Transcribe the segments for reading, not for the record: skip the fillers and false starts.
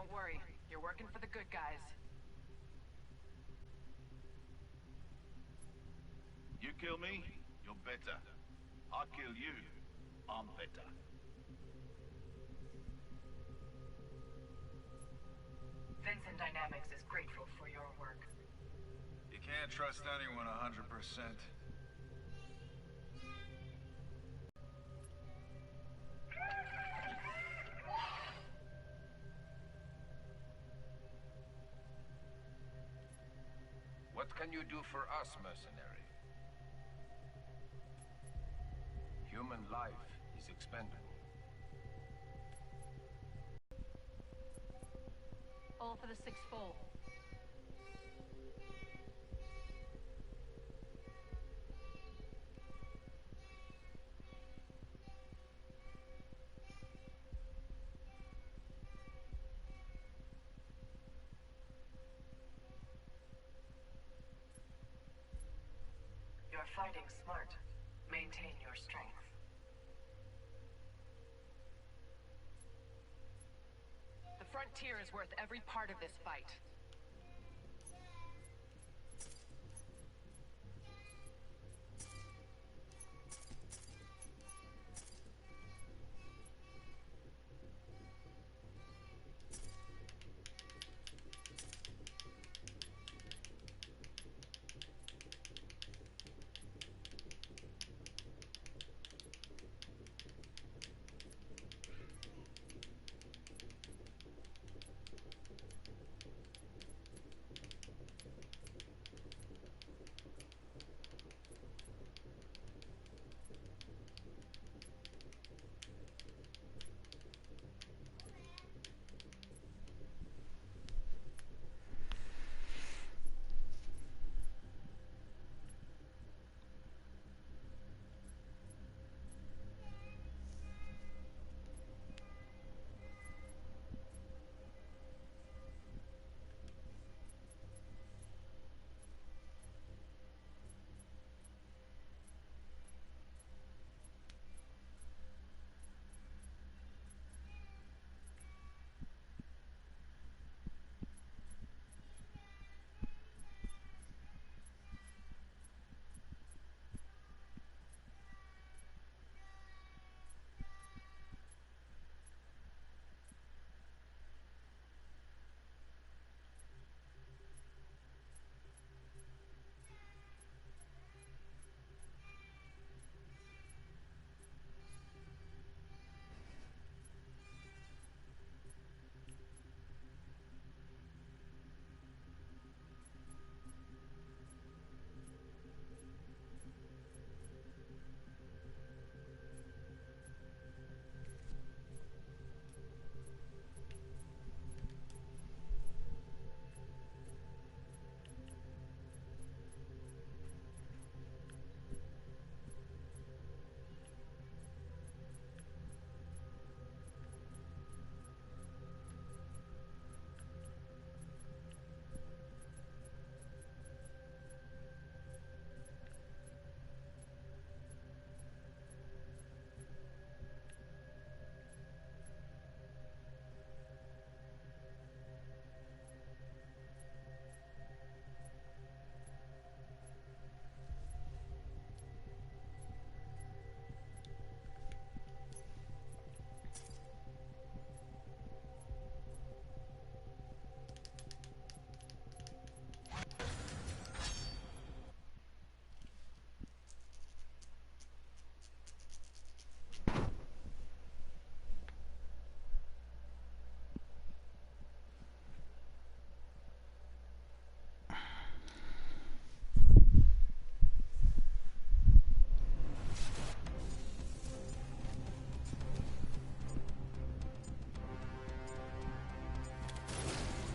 Don't worry, you're working for the good guys. You kill me, you're better. I kill you, I'm better. Vincent Dynamics is grateful for your work. You can't trust anyone 100%. What can you do for us, mercenary? Human life is expendable. All for the Sixfold. You're fighting smart. Maintain your strength. The frontier is worth every part of this fight.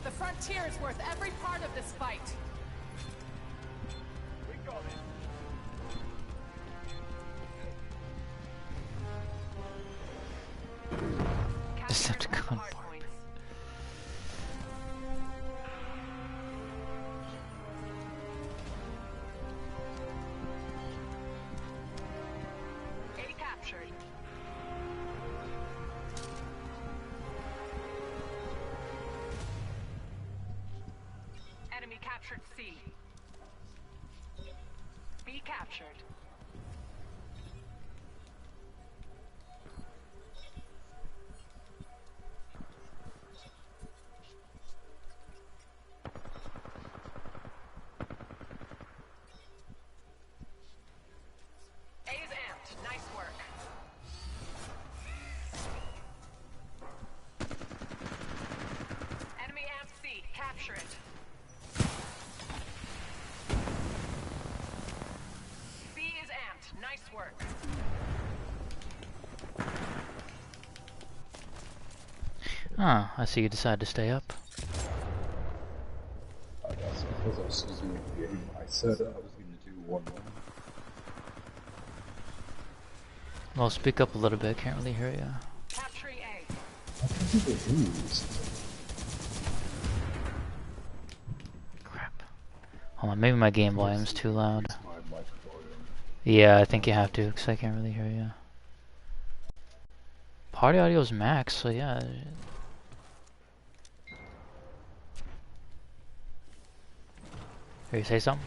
The frontier is worth every part of this fight. We got it. Decepticon Hard farm. points. A captured. Enemy captured C. B captured. A is amped. Nice work. Enemy amp C. Capture it. B is amped. Nice work. Ah, I see you decided to stay up. I guess because I was doing the game, I said I was going to do one more. Well, speak up a little bit, can't really hear you. Capturing A. I think they lose. Crap. Hold on, maybe my game volume's too loud. My mic volume. Yeah, I think you have to, because I can't really hear you. Party audio's max, so yeah. Here, you say something?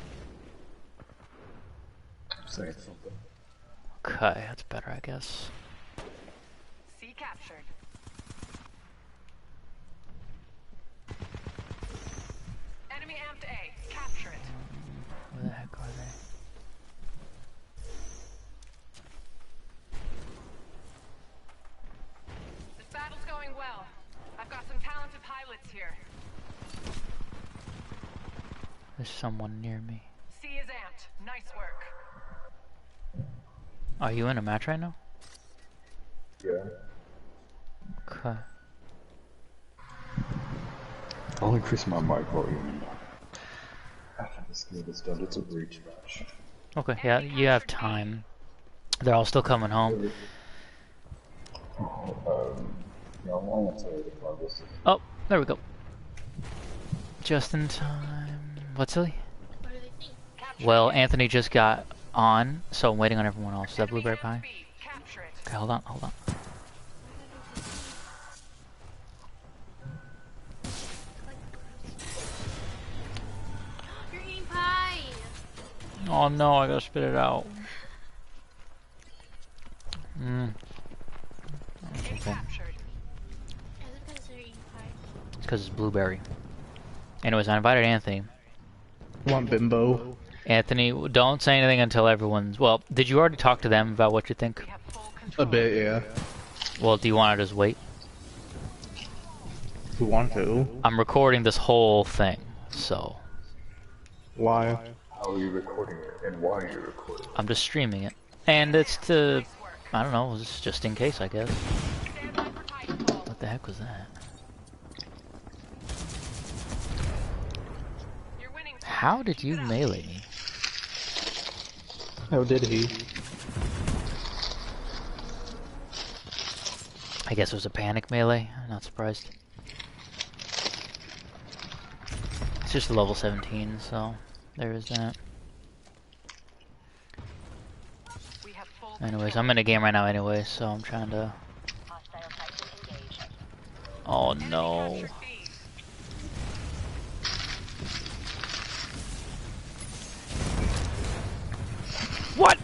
Saying something. Okay, that's better, I guess. C captured. Enemy amped A. Capture it. Where the heck are they? This battle's going well. I've got some talented pilots here. There's someone near me. C is amped. Nice work. Are you in a match right now? Yeah. Okay. I'll increase my mic volume after this game is done. It's a breach match. Okay, yeah, you have time. They're all still coming home. Yeah, I want to tell you the progress. Oh, there we go. Just in time. What's silly? What do they think? Well, Anthony just got on, so I'm waiting on everyone else. Is that Blueberry Pie? B. Capture it. Okay, hold on, hold on. You're eating pie! Oh no, I gotta spit it out. Mmm. A Okay. captured. Yeah, it's because they're eating pie. It's because it's Blueberry. Anyways, I invited Anthony. Want bimbo? Anthony, don't say anything until everyone's... Well, did you already talk to them about what you think? We have full A control. bit, yeah. Well, do you want to just wait? Who want to? I'm recording this whole thing, so... Why? How are you recording it, and why are you recording it? I'm just streaming it. And it's to... I don't know, it's just in case, I guess. Stand by for Titanfall. What the heck was that? You're winning. How did you melee me? How did he? I guess it was a panic melee. I'm not surprised. It's just a level 17, so there is that. We have full Anyways, I'm in a game right now anyway, so I'm trying to... Oh no. captured B. What?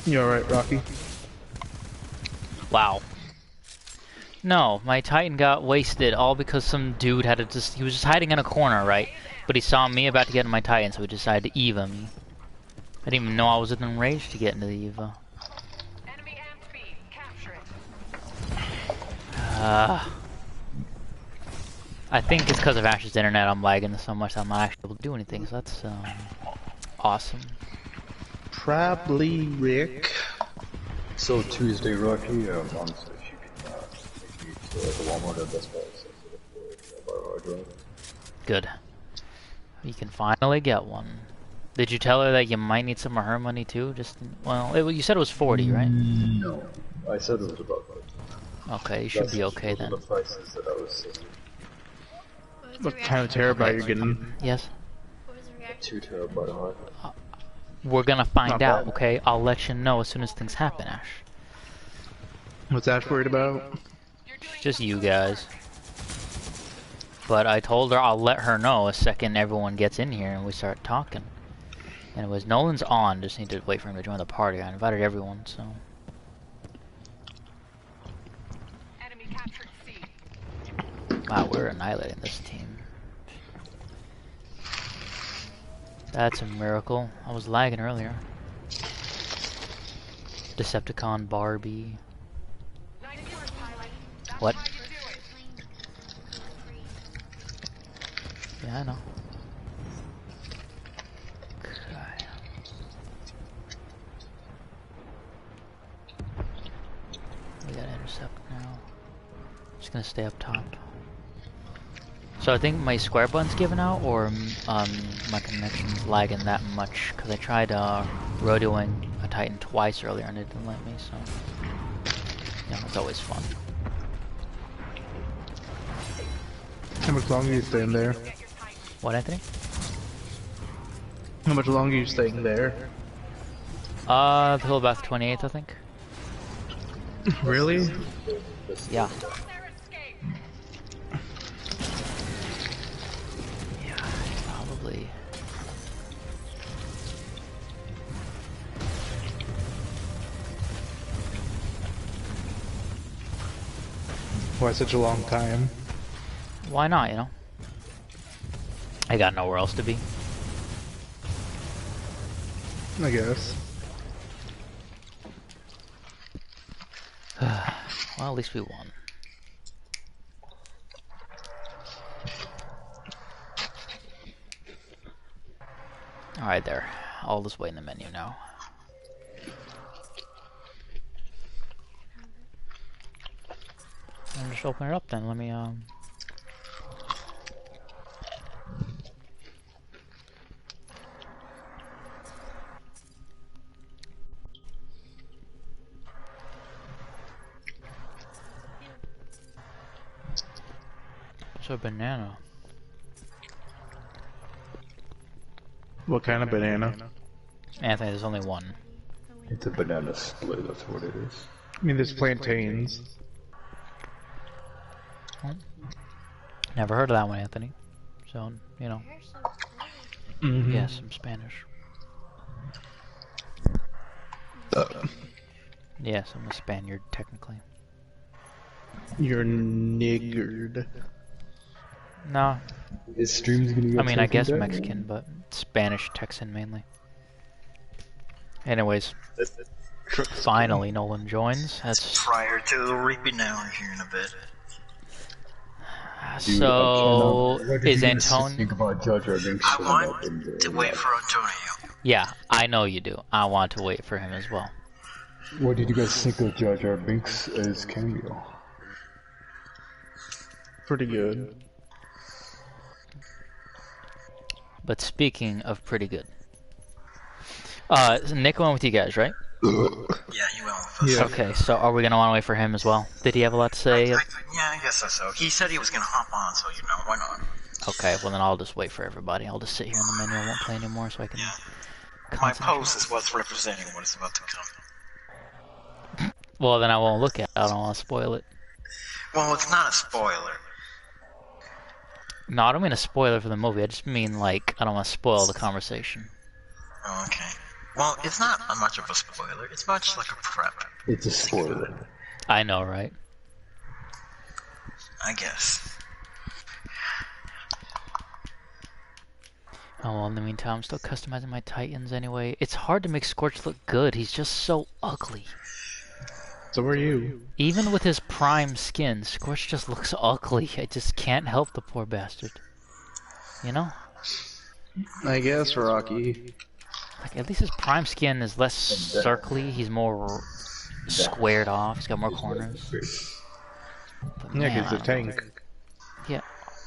You alright, Rocky? Wow. No, my Titan got wasted all because some dude had to just... He was just hiding in a corner, right? But he saw me about to get in my Titan, so he decided to EVA me. I didn't even know I was in range to get into the EVA. Enemy amped B. Capture it. I think it's because of Ash's internet I'm lagging so much that I'm not actually able to do anything, so that's awesome. Probably Rick. So Tuesday, Rocky, honestly, if you can take me to the Walmart or Best Buy, so for a hard drive. Good. You can finally get one. Did you tell her that you might need some of her money too? Well, you said it was 40, right? No, I said it was about 50. Okay, you should be okay those are then. the prices that I was saying. What kind of terabyte you're getting? Yes? What was the reaction? 2 terabyte hard. We're gonna find Not out, bad. okay? I'll let you know as soon as things happen, Ash. What's Ash worried about? You're doing Just some you good guys. work. But I told her I'll let her know a second everyone gets in here and we start talking. And it was Nolan's on, just need to wait for him to join the party. I invited everyone, so. Enemy captured C. Wow, we're annihilating this team. That's a miracle. I was lagging earlier. Decepticon Barbie. Nice work, pilot. That's What? how you do it. Yeah, I know. Okay. We gotta intercept now. Just gonna stay up top. So I think my square button's given out, or my connection's lagging that much, because I tried rodeoing a Titan twice earlier and it didn't let me, so. Yeah, it's always fun. How much longer are you staying there? What, Anthony? How much longer are you staying there? Till about the 28th, I think. Really? Yeah. Their escape. Yeah, probably. Why such a long time? Why not, you know? I got nowhere else to be. I guess. Well, at least we won. Alright, there. I'll just wait in the menu now. And just open it up then. Let me, It's a banana. What kind of banana? Anthony, there's only one. It's a banana split, that's what it is. I mean, there's plantains. Oh. Never heard of that one, Anthony. So, you know. Mm-hmm. Yes, I'm Spanish. Yes, I'm a Spaniard, technically. You're niggered. No, His stream's gonna get I mean, I taken guess down. Mexican, but Spanish, Texan mainly. Anyways, finally Nolan joins. That's Prior to the reaping down here in a bit. Dude, so. what did Is you guys Antonio? think about Jar Jar Binks I showing up want in the to wait for Antonio. Yeah, I know you do. I want to wait for him as well. What did you guys think of Jar Jar Binks as cameo? Pretty good. But speaking of pretty good, Nick went with you guys, right? Yeah, you went with us. Yeah. Okay, so are we gonna want to wait for him as well? Did he have a lot to say? Yeah, I guess so. He said he was gonna hop on, so you know, why not? Okay, well then I'll just wait for everybody. I'll just sit here in the menu. I won't play anymore, so I can. Yeah. My concentrate. post is what's representing what is about to come. Well, then I won't look at it. I don't want to spoil it. Well, it's not a spoiler. No, I don't mean a spoiler for the movie. I just mean, like, I don't want to spoil the conversation. Oh, okay. Well, it's not much of a spoiler. It's much like a prep, It's a spoiler. I know, right? I guess. Oh, well, in the meantime, I'm still customizing my Titans anyway. It's hard to make Scorch look good. He's just so ugly. So are you. Even with his prime skin, Scorch just looks ugly. I just can't help the poor bastard. You know? I guess, Rocky. Like, at least his prime skin is less circly. He's more squared off. He's got more corners. But Yeah, man, he's I a don't know. tank. Yeah,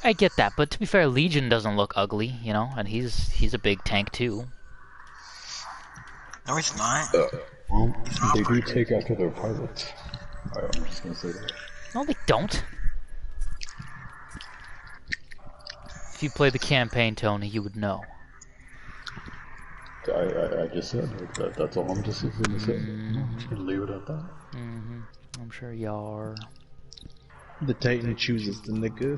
I get that. But to be fair, Legion doesn't look ugly, you know? And he's a big tank, too. No, he's not. Well, they do take after their pilots. I'm just gonna say that. No, they don't. If you played the campaign, Tony, you would know. I just said that. That's all I'm just gonna say. I'm just gonna leave it at that. I'm sure y'all are. The Titan chooses the nigga.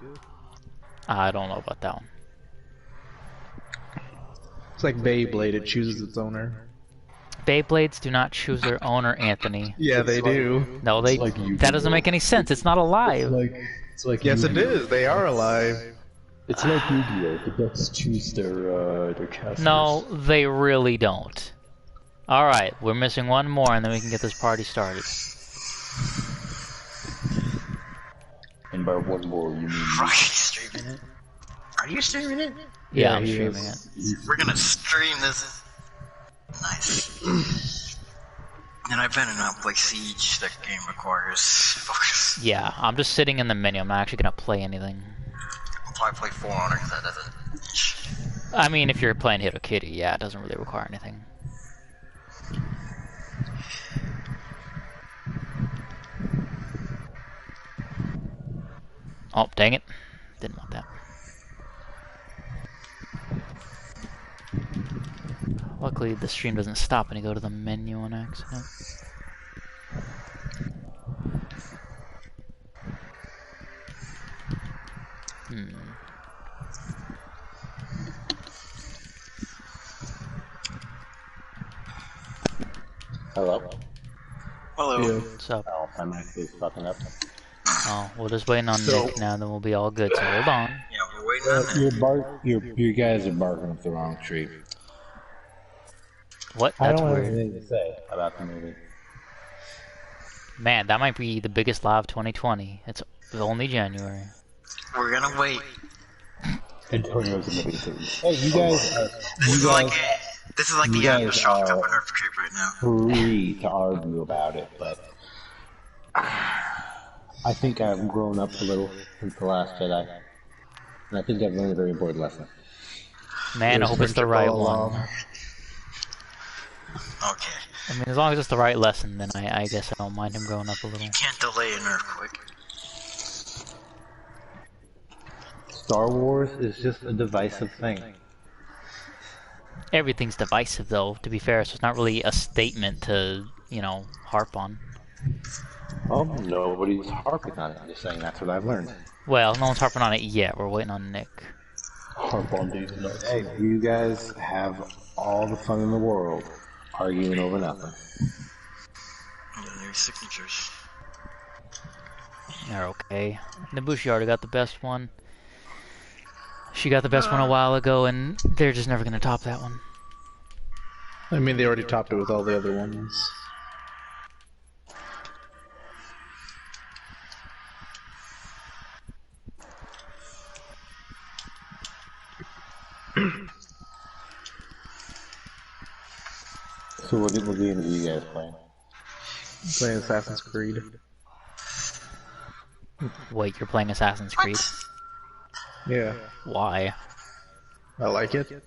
I don't know about that one. It's like Beyblade, it chooses its owner. Beyblades do not choose their owner, Anthony. Yeah, they do. No, they. like That doesn't make any sense. It's not alive. It's like Yes, it Yu-Gi-Oh. is. They are alive. It's like Yu-Gi-Oh. The decks choose their casters. No, they really don't. Alright, we're missing one more and then we can get this party started. And by one more, you mean... Rocky's streaming it. Are you streaming it? Yeah, I'm he streaming is. it. We're gonna stream this. Nice. And I better not play Siege. That game requires focus. Yeah, I'm just sitting in the menu. I'm not actually gonna play anything. I'll probably play For Honor because that doesn't. I mean, if you're playing Hito Kitty, yeah, it doesn't really require anything. Oh, dang it. Didn't want that. Luckily, the stream doesn't stop when you go to the menu on accident. Hello? Hello. What's up? Oh, I'm actually fucking up. Oh, we're just waiting on Nick now, then we'll be all good, so hold on. Yeah, we're waiting on that. You guys are barking up the wrong tree. What? I That's don't have weird. anything to say about the movie. Man, that might be the biggest live 2020. It's only January. We're gonna wait. Antonio's in the big Hey, you guys, This is like you the end of guys Shock Top are- and Nerf Creep right now. free to argue about it, but I think I've grown up a little since The Last Jedi. And I think I've learned a very important lesson. Man, I hope it's the right one. Okay. I mean, as long as it's the right lesson, then I guess I don't mind him growing up a little. Can't delay an earthquake. Star Wars is just a divisive thing. Everything's divisive, though, to be fair, so it's not really a statement to, you know, harp on. Oh, nobody's harping on it. I'm just saying that's what I've learned. Well, no one's harping on it yet. We're waiting on Nick. Harp on these nuts. Hey, you guys have all the fun in the world arguing over nothing. Yeah, new signatures. They're okay. Nabushi already got the best one. She got the best one a while ago, and they're just never gonna top that one. I mean, they already topped it with all the other ones. So what games are you guys playing? Playing Assassin's Creed. Wait, you're playing Assassin's Creed? Yeah, Why? I like it.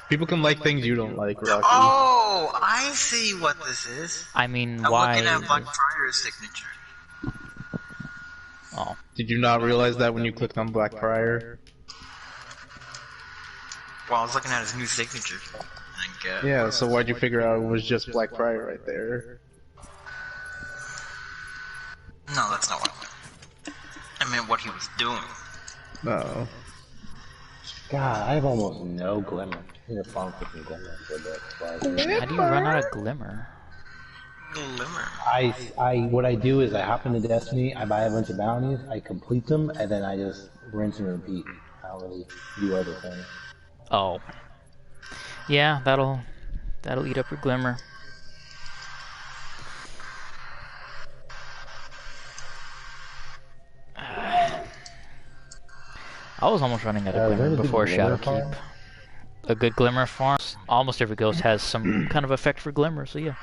People can like things you don't like, Rocky. Oh, I see what this is. I mean, I'm why? looking at Blackfriar's signature. Oh, Did you not realize that when you clicked on Blackfriar? Well, I was looking at his new signature. Yeah, so why'd you figure out it was just Blackfriar right there? No, that's not what I meant. I meant what he was doing. No. God, I have almost no glimmer. I need a phone with some glimmer for that. how do you run out of glimmer? Glimmer. What I do is I hop into Destiny, I buy a bunch of bounties, I complete them, and then I just rinse and repeat. I don't really do other things. Oh, yeah, that'll eat up your glimmer. I was almost running out of is there glimmer anything before glimmer Shadowkeep. farm? A good glimmer farm. Almost every ghost has some kind of effect for glimmer, so yeah.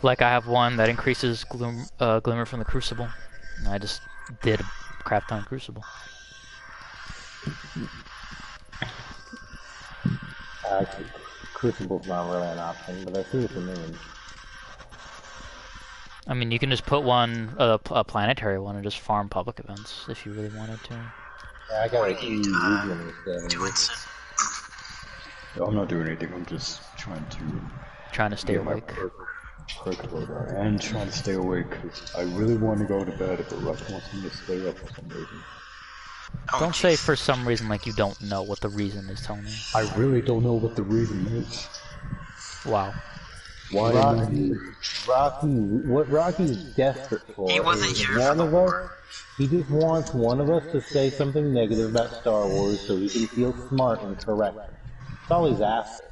Like I have one that increases glimmer from the Crucible. And I just did a crap ton of Crucible. Crucible's not really an option, but I see what you mean. I mean, you can just put one, a planetary one, and just farm public events if you really wanted to. Yeah, I got like 80 regions I'm not doing anything, I'm just trying to Stay awake. and trying to stay awake because I really want to go to bed, but Russ wants me to stay up for some reason. Oh, Don't say jeez. for some reason like you don't know what the reason is, Tony. I really don't know what the reason is. Wow. Why? What Rocky's desperate for He wasn't is here one for of the us. He just wants one of us to say something negative about Star Wars so he can feel smart and correct. That's all he's asking.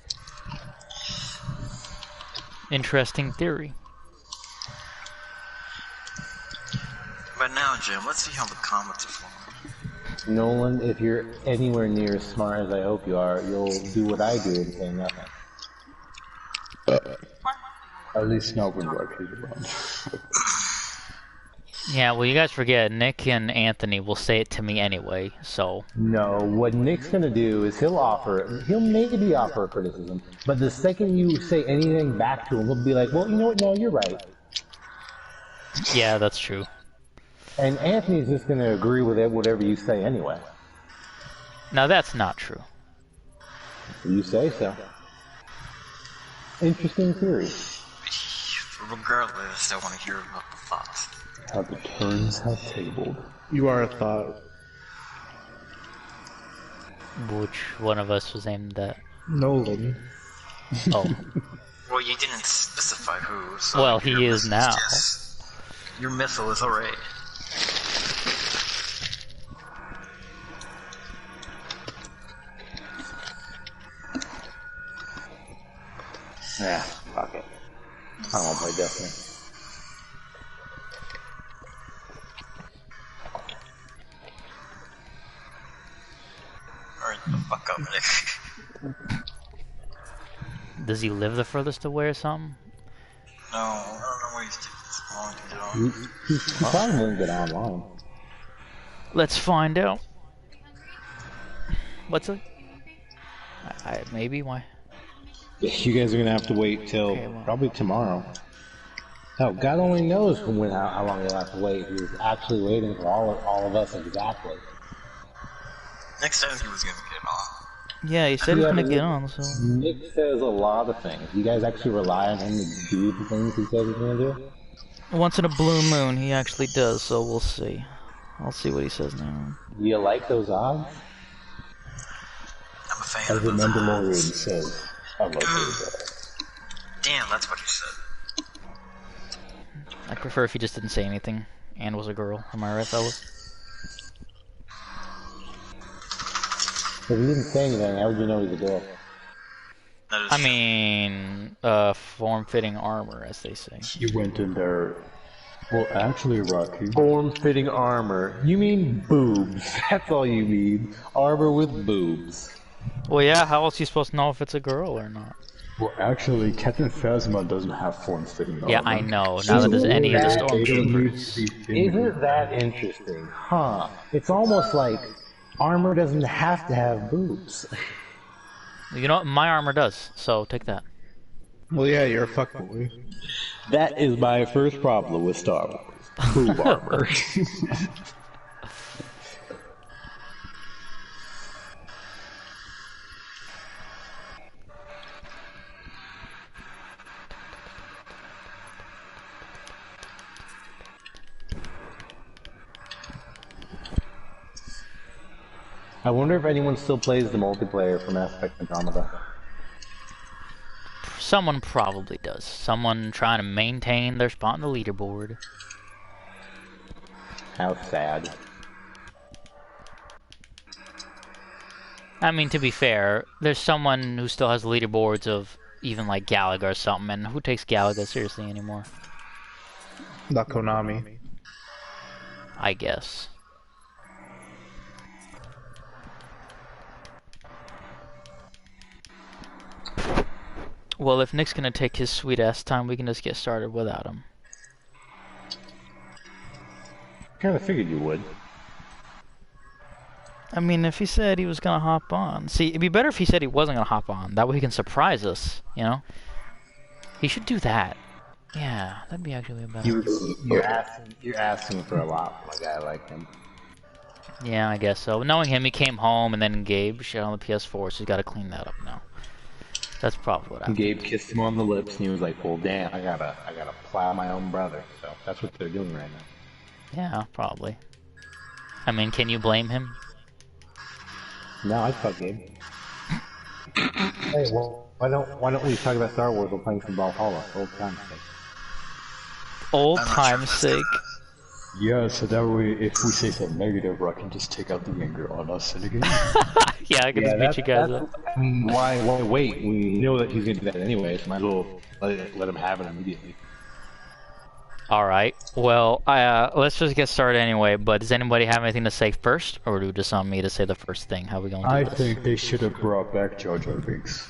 Interesting theory. But now, Jim, let's see how the comments are flowing. Nolan, if you're anywhere near as smart as I hope you are, you'll do what I do and say nothing. At least not when Rocky's around. Yeah, well, you guys forget, Nick and Anthony will say it to me anyway, so... No, what Nick's gonna do is he'll maybe offer a criticism, but the second you say anything back to him, he'll be like, well, you know what, no, you're right. Yeah, that's true. And Anthony's just gonna agree with it, whatever you say anyway. Now, that's not true. You say so. Interesting theory. Regardless, I want to hear about the thoughts. How the turns have tabled. You are a thought. Which one of us was aimed at? Nolan. Oh. Well, you didn't specify who, so... Well, he your is missile now. Your missile is alright. Yeah, fuck it. I don't want to play Destiny. Alright, the fuck up, Nick. Does he live the furthest away or something? No, I don't know why he's taking so long to get on. He probably won't get online. Let's find out. What's it? Maybe, why? You guys are gonna have to wait till probably tomorrow. No, God only knows how long you'll have to wait. He was actually waiting for all of us exactly. Next time he was gonna get on. Yeah, he said he's gonna get on, so... Nick says a lot of things. You guys actually rely on him to do the things he says he's gonna do? Once in a blue moon, he actually does, so we'll see. I'll see what he says now. Do you like those odds? I'm a fan As of the those Mandalorian odds. says, I love those odds. Damn, that's what you said. I prefer if he just didn't say anything and was a girl. Am I right, fellas? If he didn't say anything, how would you know he's a girl? I mean, form-fitting armor, as they say. You went in there. Well, actually, Rocky. Form-fitting armor. You mean boobs. That's all you mean. Armor with boobs. Well, yeah, how else are you supposed to know if it's a girl or not? Well, actually, Captain Phasma doesn't have form-fitting armor. Yeah, I know. Neither does any of the stormtroopers. Isn't that interesting? Huh. It's almost like armor doesn't have to have boobs. You know what? My armor does, so take that. Well, yeah, you're a fuckboy. That is my first problem with Star Wars. Boob armor. I wonder if anyone still plays the multiplayer for Mass Effect Andromeda. Someone probably does. Someone trying to maintain their spot on the leaderboard. How sad. I mean, to be fair, there's someone who still has leaderboards of even like Galaga or something, and who takes Galaga seriously anymore? Not Konami. I guess. Well, if Nick's gonna take his sweet ass time, we can just get started without him. Kinda figured you would. I mean, if he said he was gonna hop on. See, it'd be better if he said he wasn't gonna hop on. That way he can surprise us, you know? He should do that. Yeah, that'd be actually better. You're asking for a lot from a guy like him. Yeah, I guess so. Knowing him, he came home and then Gabe shit on the PS4, so he's gotta clean that up now. That's probably what happened. Gabe kissed him on the lips and he was like, well damn, I gotta plow my own brother. So that's what they're doing right now. Yeah, probably. I mean, can you blame him? No, I fuck Gabe. Hey, well, why don't we talk about Star Wars while playing some Valhalla? Old time's sake. Old time's sake. Yeah, so that way, if we say something negative, I can just take out the anger on us and again. Yeah, I can just beat you guys up. I mean, why wait? We know that he's gonna do that anyways. Might as well let him have it immediately. Alright, well, let's just get started anyway, but does anybody have anything to say first, or do you just want me to say the first thing? How are we going to do I this? think they should have brought back Jar Jar Binks.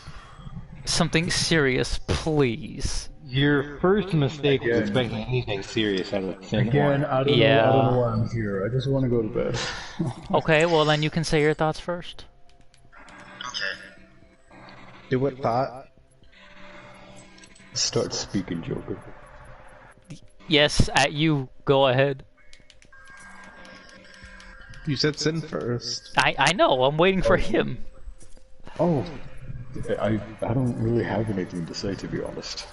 Something serious, please. Your first mistake was expecting anything serious out of the thing. Again, I don't know why I'm here. I just want to go to bed. Okay, well then you can say your thoughts first. Okay. Do what thought? Start speaking, Joker. Yes, at you. Go ahead. You said Sin first. I know. I'm waiting for him. Oh, I don't really have anything to say, to be honest.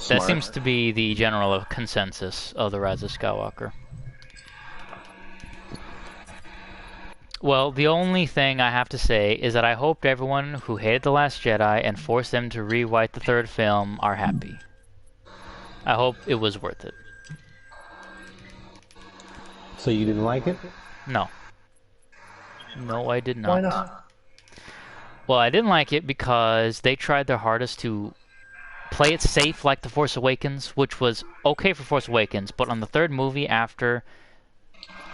That seems to be the general consensus of the Rise of Skywalker. Well, the only thing I have to say is that I hope everyone who hated The Last Jedi and forced them to rewrite the third film are happy. I hope it was worth it. So you didn't like it? No. No, I did not. Why not? Well, I didn't like it because they tried their hardest to play it safe like The Force Awakens, which was okay for Force Awakens, but on the third movie after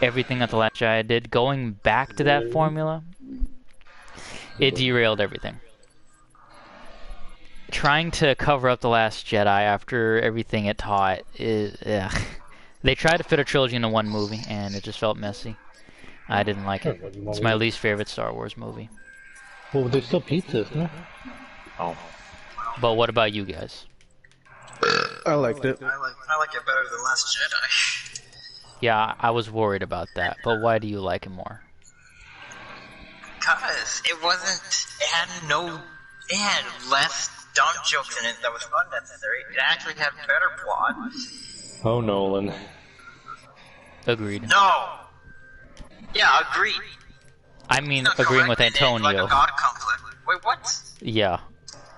everything that The Last Jedi did, going back to that formula, it derailed everything. Trying to cover up The Last Jedi after everything it taught is... ugh. They tried to fit a trilogy into one movie, and it just felt messy. I didn't like it. It's my least favorite Star Wars movie. Well, there's still pizza, isn't there? Oh. But what about you guys? I liked it. I like it better than Last Jedi. Yeah, I was worried about that, but why do you like it more? Cause it had less dumb jokes in it that was unnecessary. It actually had better plot. Oh, Nolan. Agreed. No! Yeah, agreed. I mean, agreeing with Antonio. Like a god conflict. Wait, what? Yeah.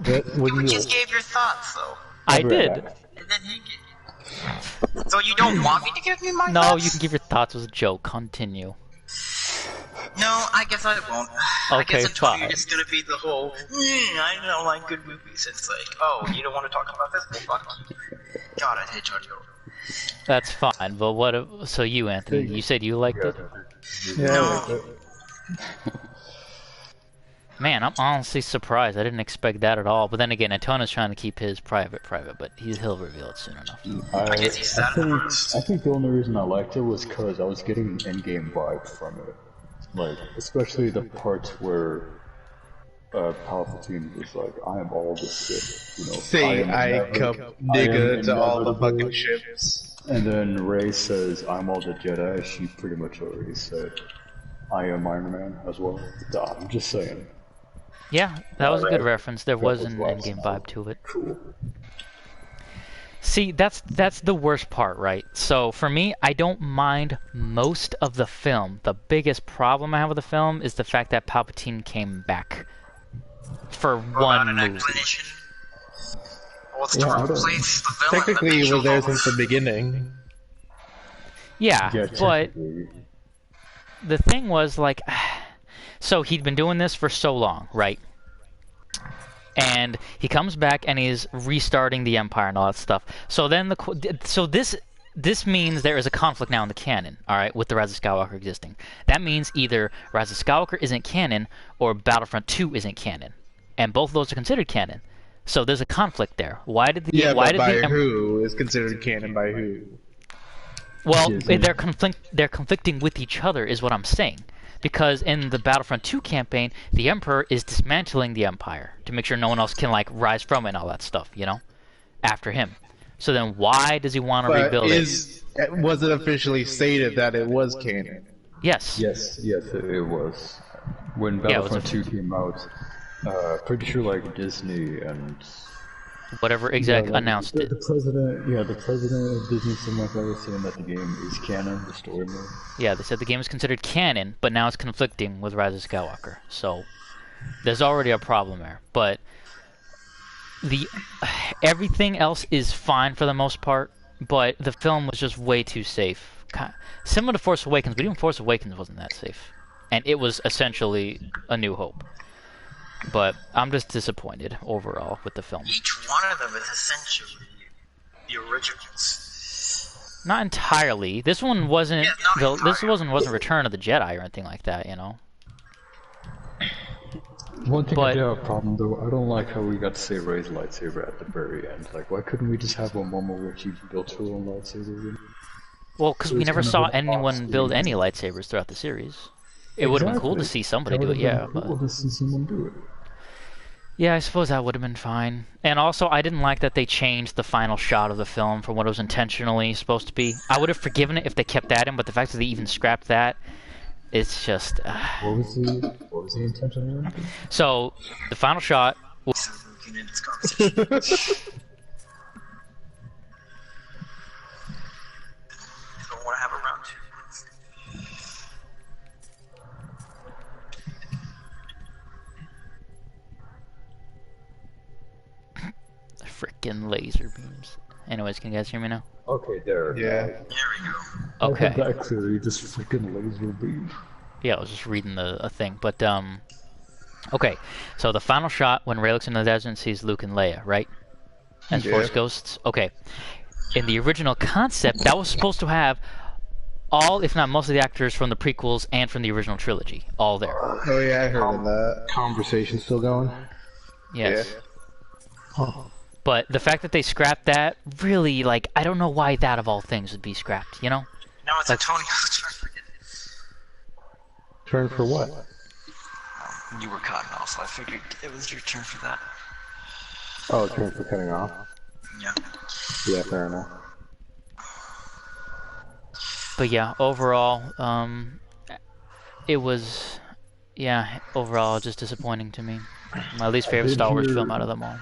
You just gave your thoughts, though. I did. And then he gave... So you don't want me to give you my thoughts? No, you can give your thoughts as a joke. Continue. No, I guess I won't. Okay, I guess fine. it's gonna be the whole, I don't like good movies. It's like, oh, you don't want to talk about this? Well, fuck you. God, I hate Jar Jar. That's fine, but what if, so you, Anthony, you said you liked it? Yeah. No. Man, I'm honestly surprised. I didn't expect that at all. But then again, Antonio's trying to keep his private, but he'll reveal it soon enough. I guess he's sad. I think the only reason I liked it was because I was getting an endgame vibe from it. Like, especially the parts where Palpatine was like, I am all the Sith, you know. Say I come nigga to all the fucking ships. And then Rey says, I'm all the Jedi. She pretty much already said, I am Iron Man as well. I'm just saying. Yeah, that was a good reference. There was an endgame vibe to it. Cool. See, that's the worst part, right? So for me, I don't mind most of the film. The biggest problem I have with the film is the fact that Palpatine came back for one movie. Well, to replace the villain. Technically, he was there since the beginning. Yeah, but the thing was, like, so he'd been doing this for so long, right? And he comes back and he's restarting the Empire and all that stuff. So then this means there is a conflict now in the canon, all right, with the Rise of Skywalker existing. That means either Rise of Skywalker isn't canon or Battlefront 2 isn't canon, and both of those are considered canon. So there's a conflict there. Why did the who is considered canon by who? Well, they're conflicting with each other, is what I'm saying. Because in the Battlefront 2 campaign, the Emperor is dismantling the Empire to make sure no one else can, like, rise from it and all that stuff, you know? After him. So then why does he want to rebuild it? Was it officially stated that it was canon? Yes. Yes, it was. When Battlefront 2 came out, pretty sure, like, Disney and Whatever exec Yeah, like, announced the, it. The president of Disney Cinema is saying that the game is canon, the story mode. Yeah, they said the game is considered canon, but now it's conflicting with Rise of Skywalker. So there's already a problem there. But everything else is fine for the most part, but the film was just way too safe. Similar to Force Awakens, but even Force Awakens wasn't that safe. And it was essentially A New Hope. But I'm just disappointed overall with the film. Each one of them is essentially the originals. Not entirely. This one wasn't. Yeah, This wasn't Return of the Jedi or anything like that, you know. One thing I do have a problem though, I don't like how we got to say Rey's lightsaber at the very end. Like, why couldn't we just have a moment where she built her own lightsaber? Well, because we never saw anyone build any lightsabers throughout the series. It would have been cool to see somebody do it, yeah. Cool to see someone do it. Yeah, I suppose that would have been fine. And also, I didn't like that they changed the final shot of the film from what it was intentionally supposed to be. I would have forgiven it if they kept that in, but the fact that they even scrapped that, it's just... What was the intention? So, the final shot... Don't want to have a round two. Frickin' laser beams. Anyways, can you guys hear me now? Okay, there. Yeah. There we go. Okay. That clearly just freaking laser beam. Yeah, I was just reading a thing, but okay. So the final shot when Rey looks in the desert and sees Luke and Leia, right? As Force ghosts. Okay. In the original concept, that was supposed to have all, if not most of the actors from the prequels and from the original trilogy, all there. Oh yeah, I heard of that. Conversation still going? Yes. Yeah. Huh. But the fact that they scrapped that, really, like, I don't know why that of all things would be scrapped, you know? No, it's Antonio's turn. Turn for what? You were cutting off, so I figured it was your turn for that. Oh, turn for cutting off? Yeah. Yeah, fair enough. But yeah, overall, it was, yeah, overall just disappointing to me. My least favorite Star Wars film out of them all.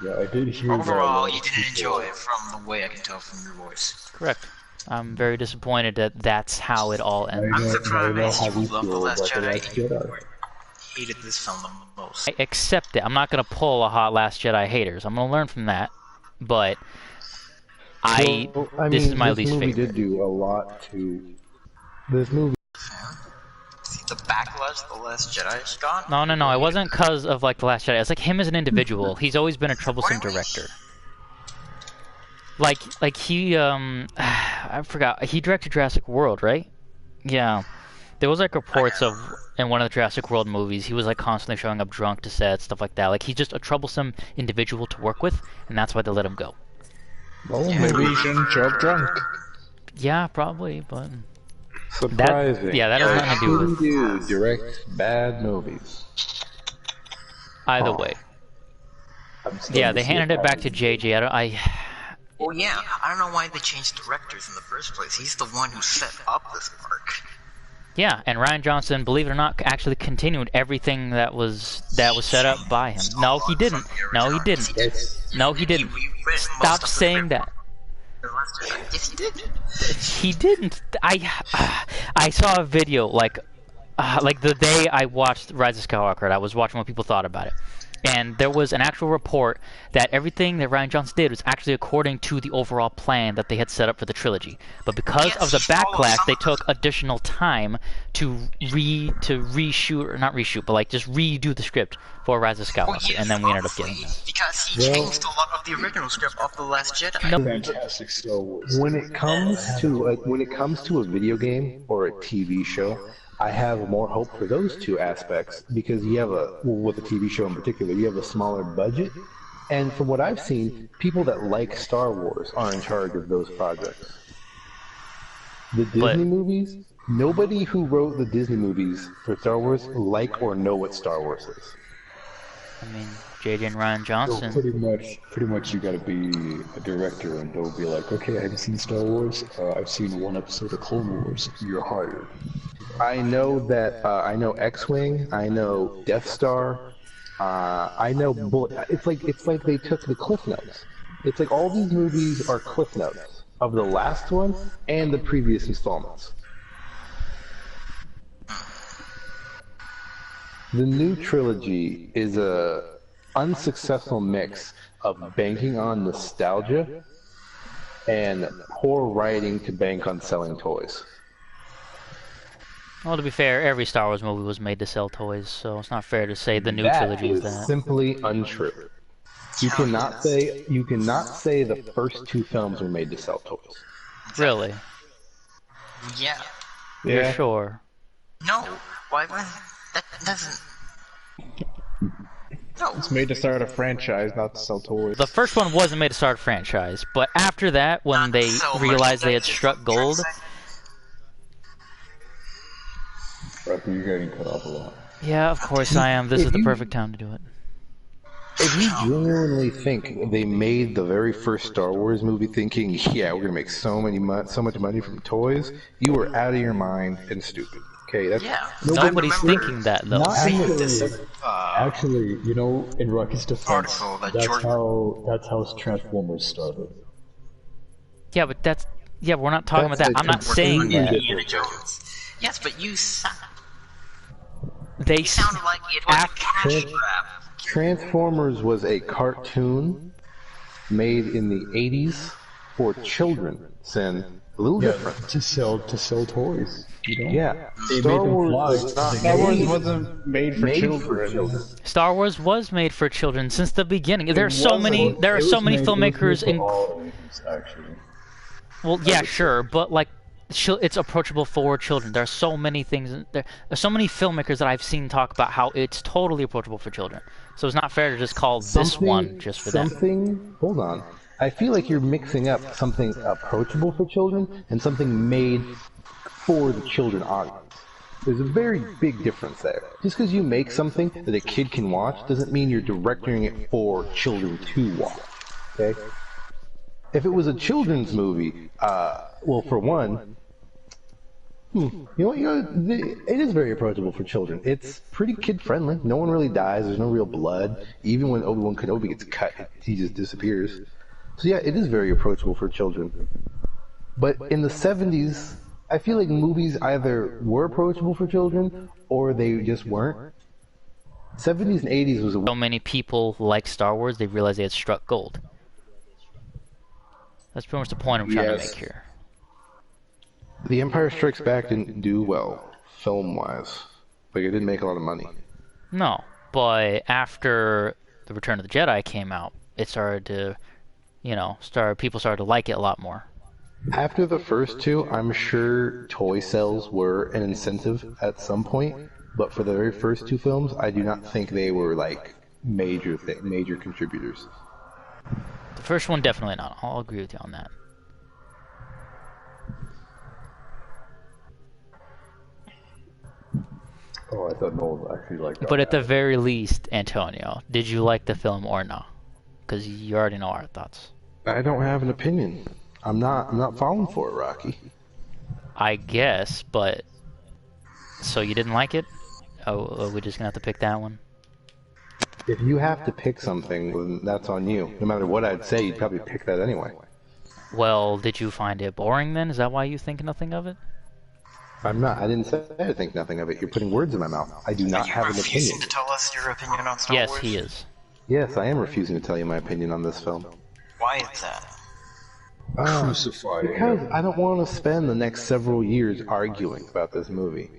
Yeah, I did hear Overall, you didn't enjoy it from the way I can tell from your voice. Correct. I'm very disappointed that that's how it all ended. I'm surprised you you loved The feel Last about The Last Jedi. Jedi. Hated this film the most. I accept it. I'm not going to pull a hot Last Jedi haters. I'm going to learn from that. But this is my least movie favorite. did do a lot to... This movie... See the backlash The Last Jedi got? No. It wasn't because of, like, The Last Jedi. It's like him as an individual. He's always been a troublesome director. Like he, I forgot. He directed Jurassic World, right? Yeah. There was, like, reports of, in one of the Jurassic World movies, he was, like, constantly showing up drunk to set, stuff like that. Like, he's just a troublesome individual to work with, and that's why they let him go. Well, maybe he shouldn't show up drunk. Yeah, probably, but... Surprising. That has nothing to do with... Dude, direct bad movies. Either way. Yeah, they handed it back to JJ. Well, yeah, I don't know why they changed directors in the first place. He's the one who set up this arc. Yeah, and Rian Johnson, believe it or not, actually continued everything that was set up by him. No, he didn't. No, he didn't. No, he didn't. Stop saying that. Yes, he did. He didn't. I saw a video like the day I watched Rise of Skywalker. And I was watching what people thought about it, and there was an actual report that everything that Rian Johnson did was actually according to the overall plan that they had set up for the trilogy. But because of the backlash, they took additional time to reshoot, or not reshoot, but like just redo the script for Rise of Skywalker, and then we ended up getting this. Because he changed a lot of the original script of The Last Jedi. No. Fantastic Star Wars. When it comes to a video game or a TV show, I have more hope for those two aspects because you have with a TV show in particular, you have a smaller budget, and from what I've seen, people that like Star Wars are in charge of those projects. The Disney movies, nobody who wrote the Disney movies for Star Wars like or know what Star Wars is. I mean, JJ and Rian Johnson. So pretty much you gotta be a director and don't be like, okay, I haven't seen Star Wars, I've seen one episode of Clone Wars, you're hired. I know that, I know X-Wing, I know Death Star, I know it's like they took the Cliff Notes. It's like all these movies are Cliff Notes of the last one and the previous installments. The new trilogy is a unsuccessful mix of banking on nostalgia and poor writing to bank on selling toys. Well, to be fair, every Star Wars movie was made to sell toys, so it's not fair to say the new That trilogy is is that. simply untrue. You cannot say the first two films were made to sell toys. Really? Yeah. You're sure? No. Why? That doesn't. No. It's made to start a franchise, not to sell toys. The first one wasn't made to start a franchise, but after that, when they realized they had struck gold... Rocky, you're getting cut off a lot. Yeah, of course I am. This is the perfect time to do it. If you genuinely think they made the very first Star Wars movie thinking, yeah, we're gonna make so much money from toys, you were out of your mind and stupid. Okay, that's nobody's thinking that though. Actually, you know, in Rocky's defense, that's how Transformers started. Yeah, but we're not talking about that. I'm not saying that. Indiana Jones. Yes, but you sounded like it was a cash grab. Transformers was a cartoon made in the 80s for children. Sin, a little different. To sell toys. You know? Yeah. Star Wars wasn't made for children. Star Wars was made for children since the beginning. There are so many filmmakers in. Actually. Well, yeah, sure, but like. It's approachable for children. There are so many things. There are so many filmmakers that I've seen talk about how it's totally approachable for children. So it's not fair to just call this one just for that. Hold on. I feel like you're mixing up something approachable for children and something made for the children audience. There's a very big difference there. Just because you make something that a kid can watch doesn't mean you're directing it for children to watch. Okay? If it was a children's movie, well, for one, it is very approachable for children. It's pretty kid-friendly. No one really dies. There's no real blood. Even when Obi-Wan Kenobi gets cut, he just disappears. So yeah, it is very approachable for children. But in the 70s, I feel like movies either were approachable for children or they just weren't. 70s and 80s was so many people like Star Wars, they realized they had struck gold. That's pretty much the point I'm trying to make here. The Empire Strikes Back didn't do well, film-wise. Like, it didn't make a lot of money. No, but after The Return of the Jedi came out, it started to, people started to like it a lot more. After the first two, I'm sure toy sales were an incentive at some point, but for the very first two films, I do not think they were, like, major contributors. The first one, definitely not. I'll agree with you on that. Oh, I thought Noel actually liked that. But at the very least, Antonio, did you like the film or no? Because you already know our thoughts. I don't have an opinion. I'm not falling for it, Rocky. I guess, but... So you didn't like it? Oh, are we just gonna have to pick that one? If you have to pick something, then that's on you. No matter what I'd say, you'd probably pick that anyway. Well, did you find it boring then? Is that why you think nothing of it? I'm not. I didn't say I think nothing of it. You're putting words in my mouth. I do not have an opinion. Are you refusing to tell us your opinion on Star Wars? Yes, he is. Yes, I am refusing to tell you my opinion on this film. Why is that? Crucify because I don't want to spend the next several years arguing about this movie.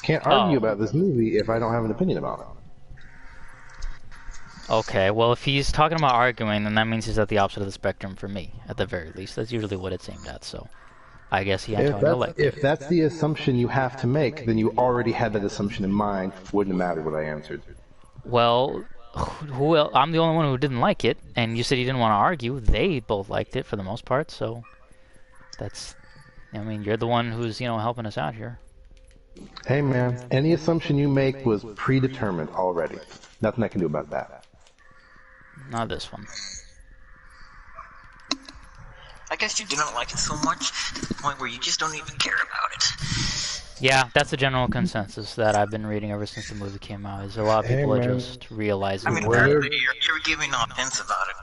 Can't argue about this movie if I don't have an opinion about it. Okay, well, if he's talking about arguing, then that means he's at the opposite of the spectrum for me, at the very least. That's usually what it's aimed at, so I guess he had to elect. If that's the assumption you have to make, then you already had that assumption in mind. Wouldn't have mattered what I answered. Well, I'm the only one who didn't like it, and you said you didn't want to argue. They both liked it for the most part, so that's... I mean, you're the one who's, helping us out here. Hey, man, any assumption you make was predetermined already. Nothing I can do about that. Not this one. I guess you didn't like it so much to the point where you just don't even care about it. Yeah, that's the general consensus that I've been reading ever since the movie came out. Is a lot of people are just realizing. I mean, apparently you're giving off hints about it.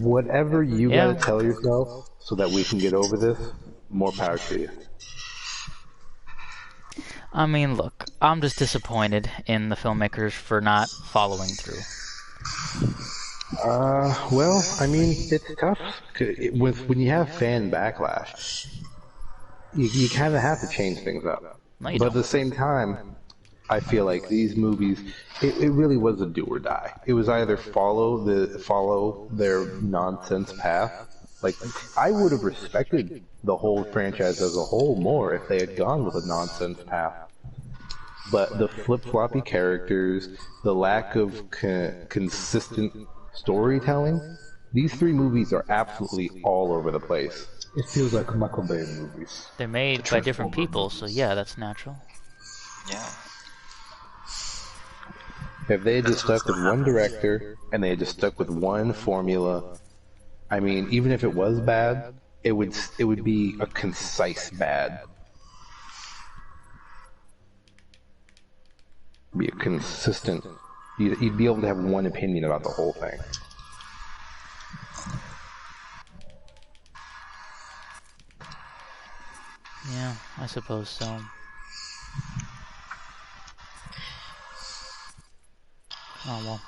Whatever you gotta tell yourself so that we can get over this, more power to you. I mean, look, I'm just disappointed in the filmmakers for not following through. Well, I mean, it's tough. When you have fan backlash, you kind of have to change things up. No, but at the same time, I feel like these movies, it really was a do or die. It was either follow their nonsense path. Like, I would have respected the whole franchise as a whole more if they had gone with a nonsense path. But the flip-floppy characters, the lack of consistent storytelling, these three movies are absolutely all over the place. It feels like Michael Bay movies. They're made by different people, so yeah, that's natural. Yeah. If they had just stuck with one director, and they had just stuck with one formula, I mean, even if it was bad, it would be a concise bad. Be a consistent. You'd be able to have one opinion about the whole thing. Yeah, I suppose so. Oh well.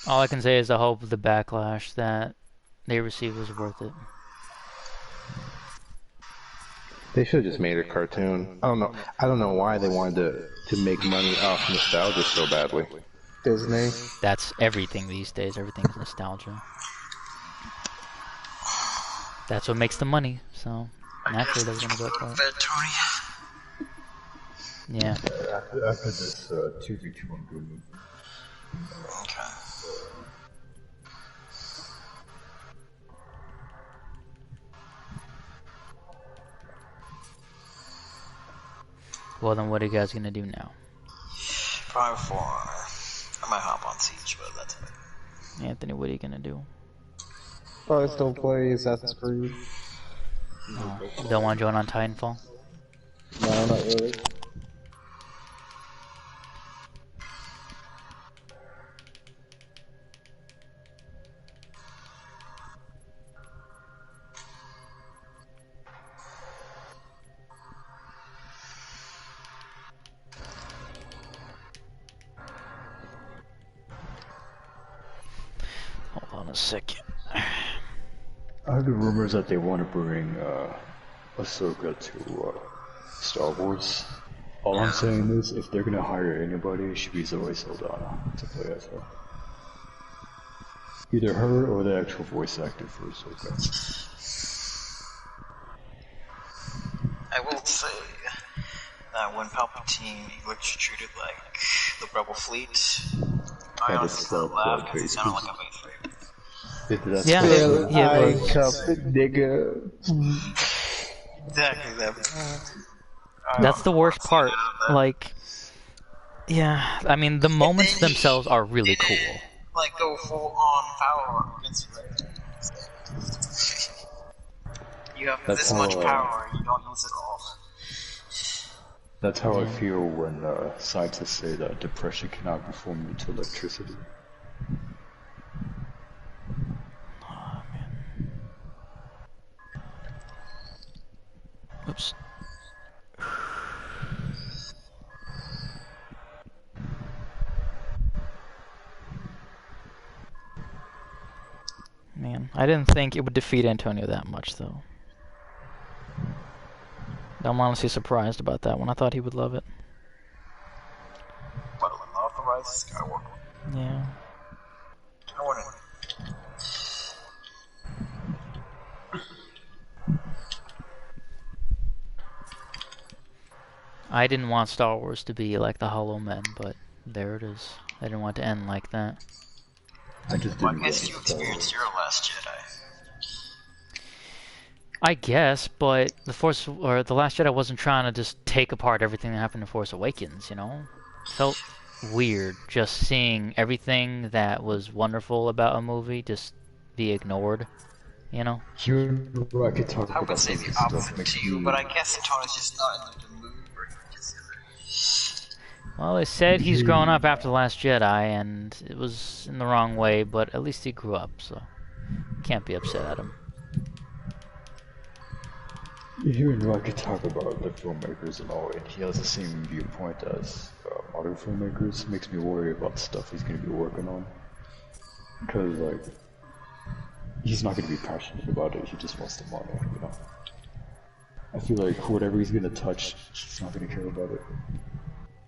All I can say is I hope the backlash that they received was worth it. They should have just made a cartoon. I don't know why they wanted to make money off nostalgia so badly. Disney. That's everything these days. Everything is nostalgia. That's what makes the money. So naturally, they're gonna go for it. Yeah. After this 2v2 on Good movie. Okay. Well, then what are you guys gonna do now? Probably I might hop on Siege, but that's it. Anthony, what are you gonna do? Probably still play Assassin's Creed. Oh, you don't want to join on Titanfall? No, not really. Hold on a second. I heard the rumors that they want to bring Ahsoka to Star Wars. All I'm saying is, if they're gonna hire anybody, it should be Zoe Saldana to play as her. Either her or the actual voice actor for Ahsoka. I will say that when Palpatine was treated like the Rebel fleet, I honestly laughed because he sounded like a base rape. Yeah, I cup nigga. Exactly that. That's the worst part. Like, yeah, I mean, the moments themselves are really cool. Like, go full on power against you right there. You have That's this much power, you don't use it all. That's how I feel when scientists say that depression cannot be formed into electricity. Oops. Man, I didn't think it would defeat Antonio that much, though. I'm honestly surprised about that one. I thought he would love it. What, unauthorized Skywalker? Yeah. I wouldn't. I didn't want Star Wars to be like the Hollow Men, but there it is. I didn't want it to end like that. I just Well, didn't I guess you experienced your Last Jedi. I guess, but the Last Jedi wasn't trying to just take apart everything that happened in Force Awakens, you know? It felt weird just seeing everything that was wonderful about a movie just be ignored, you know? You I could talk I would about say some the of this stuff opposite makes to you, me... but I guess Antonio's just not in the mood where he Well, they said he's grown up after The Last Jedi, and it was in the wrong way, but at least he grew up, so can't be upset at him. Hearing Roger talk about the filmmakers and all, and he has the same viewpoint as modern filmmakers, makes me worry about stuff he's going to be working on. Because, like, he's not going to be passionate about it, he just wants the money, you know? I feel like whatever he's going to touch, he's not going to care about it.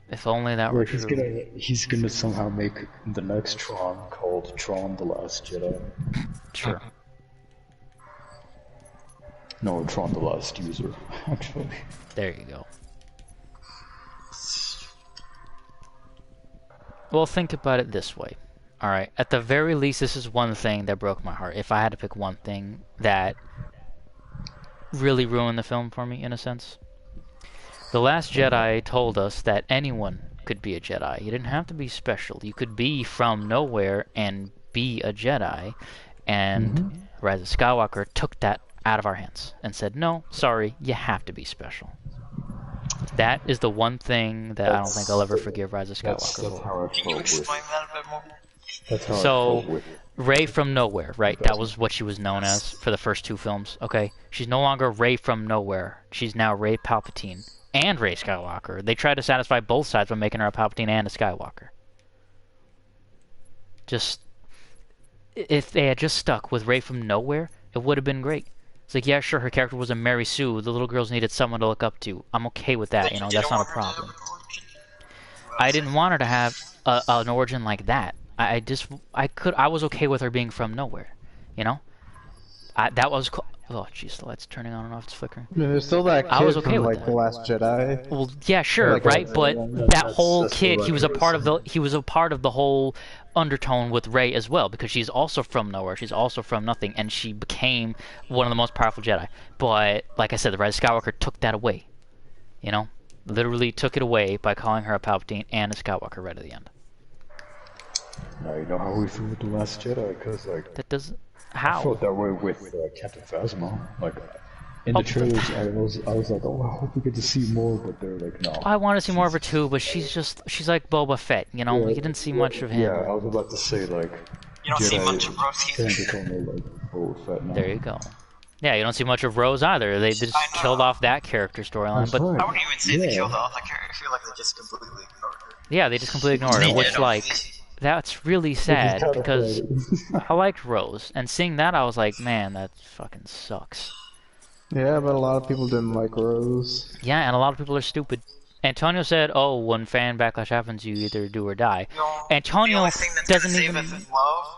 If only that were true. He's gonna somehow make the next Tron called Tron: The Last Jedi. Sure. No, Tron: The Last User, actually. There you go. Well, think about it this way. Alright, at the very least, this is one thing that broke my heart. If I had to pick one thing that really ruined the film for me, in a sense. The Last Jedi told us that anyone could be a Jedi. You didn't have to be special. You could be from nowhere and be a Jedi. And Rise of Skywalker took that out of our hands and said, no, sorry, you have to be special. That is the one thing that I don't think I'll ever forgive Rise of Skywalker for. Can you explain that a bit more? So, Rey from nowhere, right? That was what she was known as for the first two films, okay? She's no longer Rey from nowhere. She's now Rey Palpatine and Rey Skywalker. They tried to satisfy both sides by making her a Palpatine and a Skywalker. Just, if they had just stuck with Rey from nowhere, it would have been great. It's like, yeah, sure, her character was a Mary Sue. The little girls needed someone to look up to. I'm okay with that, you know, that's not a problem. I didn't want her to have an origin like that. I was okay with her being from nowhere, you know? That was cool. Oh, jeez, the light's turning on and off, it's flickering. I mean, there's still that kid I was okay from, with like, that. The Last Jedi. Well, yeah, sure, like, right? But that whole that's kid, what he was a part of the whole undertone with Rey as well, because she's also from nowhere, she's also from nothing, and she became one of the most powerful Jedi. But, like I said, the Rise of Skywalker took that away, you know? Literally took it away by calling her a Palpatine and a Skywalker right at the end. Now you know how we feel with The Last Jedi, because, like... That doesn't... How? I felt that way with Captain Phasma. Like, in the trailers, I was like, oh, I hope we get to see more, but they're like, no. I want to see more of her too, but she's like Boba Fett, you know? You didn't see much of him. Yeah, I was about to say, like... You don't see much of Rose either. Boba Fett now. There you go. Yeah, you don't see much of Rose either. They just killed off that character storyline, but... Right. I wouldn't even say they killed off the character. I feel like they just completely ignored her. Yeah, they just completely ignored her, which, like... That's really sad, because I liked Rose, and seeing that I was like, man, that fucking sucks. Yeah, but a lot of people didn't like Rose. Yeah, and a lot of people are stupid. Antonio said, oh, when fan backlash happens, you either do or die. Antonio doesn't even...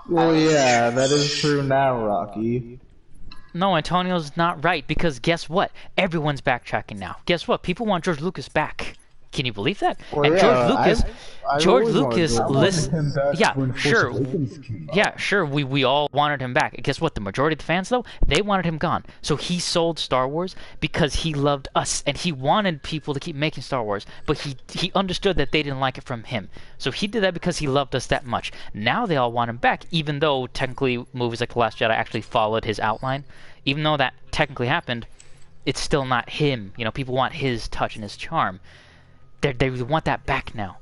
Well, yeah, that is true now, Rocky. No, Antonio's not right, because guess what? Everyone's backtracking now. Guess what? People want George Lucas back. Can you believe that? Well, and yeah, George Lucas listen. Yeah, sure. Yeah, sure. We all wanted him back. Guess what? The majority of the fans, though, they wanted him gone. So he sold Star Wars because he loved us, and he wanted people to keep making Star Wars. But he understood that they didn't like it from him. So he did that because he loved us that much. Now they all want him back, even though technically movies like The Last Jedi actually followed his outline. Even though that technically happened, it's still not him. You know, people want his touch and his charm. They want that back now.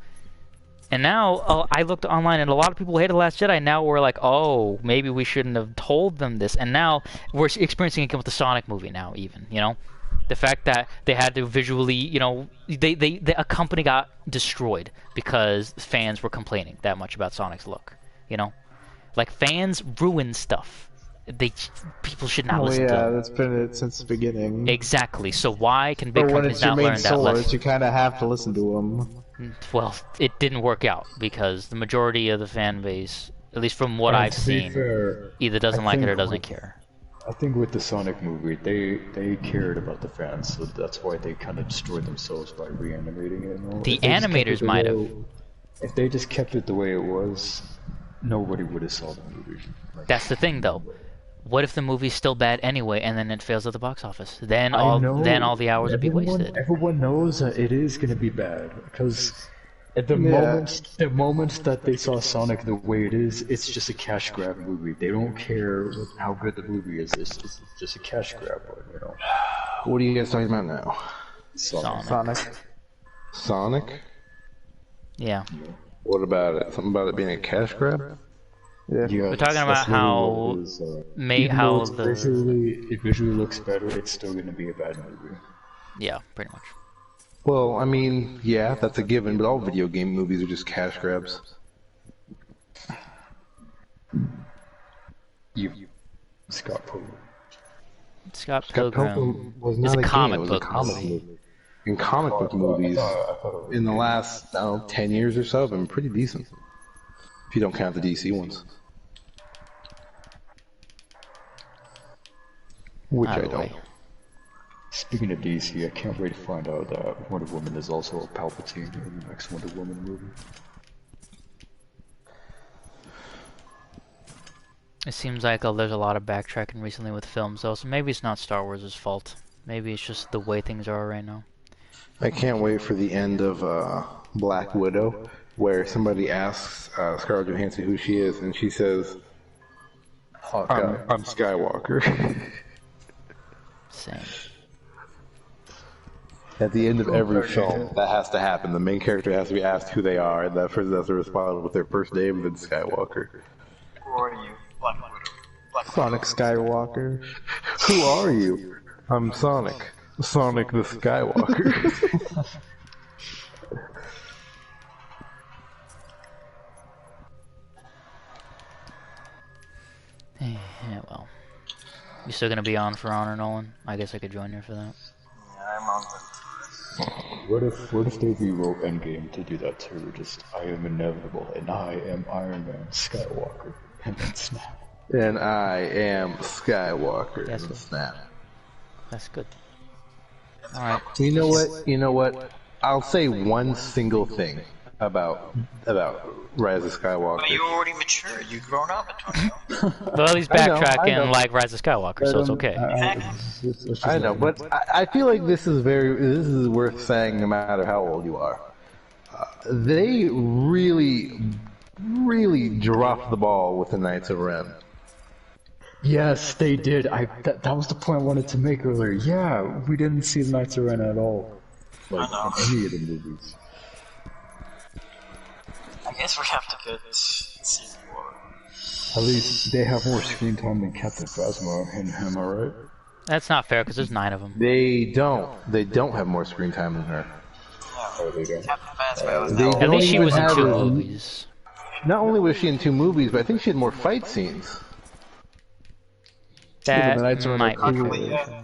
And now, I looked online and a lot of people hated The Last Jedi, and now we're like, oh, maybe we shouldn't have told them this. And now we're experiencing it again with the Sonic movie now, even, you know? The fact that they had to visually, you know, a company got destroyed because fans were complaining that much about Sonic's look, you know? Like, fans ruin stuff. People should not listen to them. Yeah, that's been it since the beginning. Exactly. So why can big companies not learn that lesson? You kind of have to listen to them. Well, it didn't work out because the majority of the fan base, at least from what I've seen, either doesn't like it or doesn't care. I think with the Sonic movie, they cared about the fans, so that's why they kind of destroyed themselves by reanimating it. You know? The animators might have. If they just kept it the way it was, nobody would have saw the movie. That's the thing, though. What if the movie's still bad anyway, and then it fails at the box office? Then all the hours would be wasted. Everyone knows that it is going to be bad because at the moment that they saw Sonic the way it is, it's just a cash grab movie. They don't care how good the movie is. It's just a cash grab, you know. What are you guys talking about now? Sonic. Sonic? Yeah. What about it? Something about it being a cash grab? Yeah, We're talking about how it visually looks better. It's still going to be a bad movie. Yeah, pretty much. Well, I mean, yeah, that's a given, but all video game movies are just cash grabs. Scott Pilgrim. Scott Pilgrim was not a comic game, it was book a comic movie. In comic book movies, in the last, 10 years or so, have been pretty decent. If you don't count the DC ones. Which I don't. Speaking of DC, I can't wait to find out that Wonder Woman is also a Palpatine in the next Wonder Woman movie. It seems like there's a lot of backtracking recently with films, though, so maybe it's not Star Wars' fault. Maybe it's just the way things are right now. I can't wait for the end of Black Widow, where somebody asks Scarlett Johansson who she is, and she says, I'm Skywalker. Same. At the end of every film, that has to happen. The main character has to be asked who they are, and that person has to respond with their first name, and then Skywalker. Who are you? Black Widow. Sonic Skywalker. Who are you? I'm Sonic. Sonic the Skywalker. Yeah, well. You still gonna be on for Honor, Nolan? I guess I could join you for that. Yeah, I'm on the... What if they rewrote Endgame to do that too? Just, I am inevitable, and I am Iron Man Skywalker, and then snap. And I am Skywalker. Yes, and snap. That's good. Alright. You know what? You know what? I'll say one single thing about Rise of Skywalker. But you already matured. You've grown up, Antonio. Well, he's backtracking like Rise of Skywalker, so it's okay. I know, but I feel like this is worth saying no matter how old you are. They really dropped the ball with the Knights of Ren. Yes, they did. That was the point I wanted to make earlier. Yeah, we didn't see the Knights of Ren at all. Like, in any of the movies. I guess we have to get Season 4. At least they have more screen time than Captain Phasma, am I right? That's not fair, because there's 9 of them. They don't have more screen time than her. Oh, they don't. Captain Phasma They At least she don't was in even 2 have- movies. Not only was she in 2 movies, but I think she had more fight scenes. That the Knights of might Ren be are true.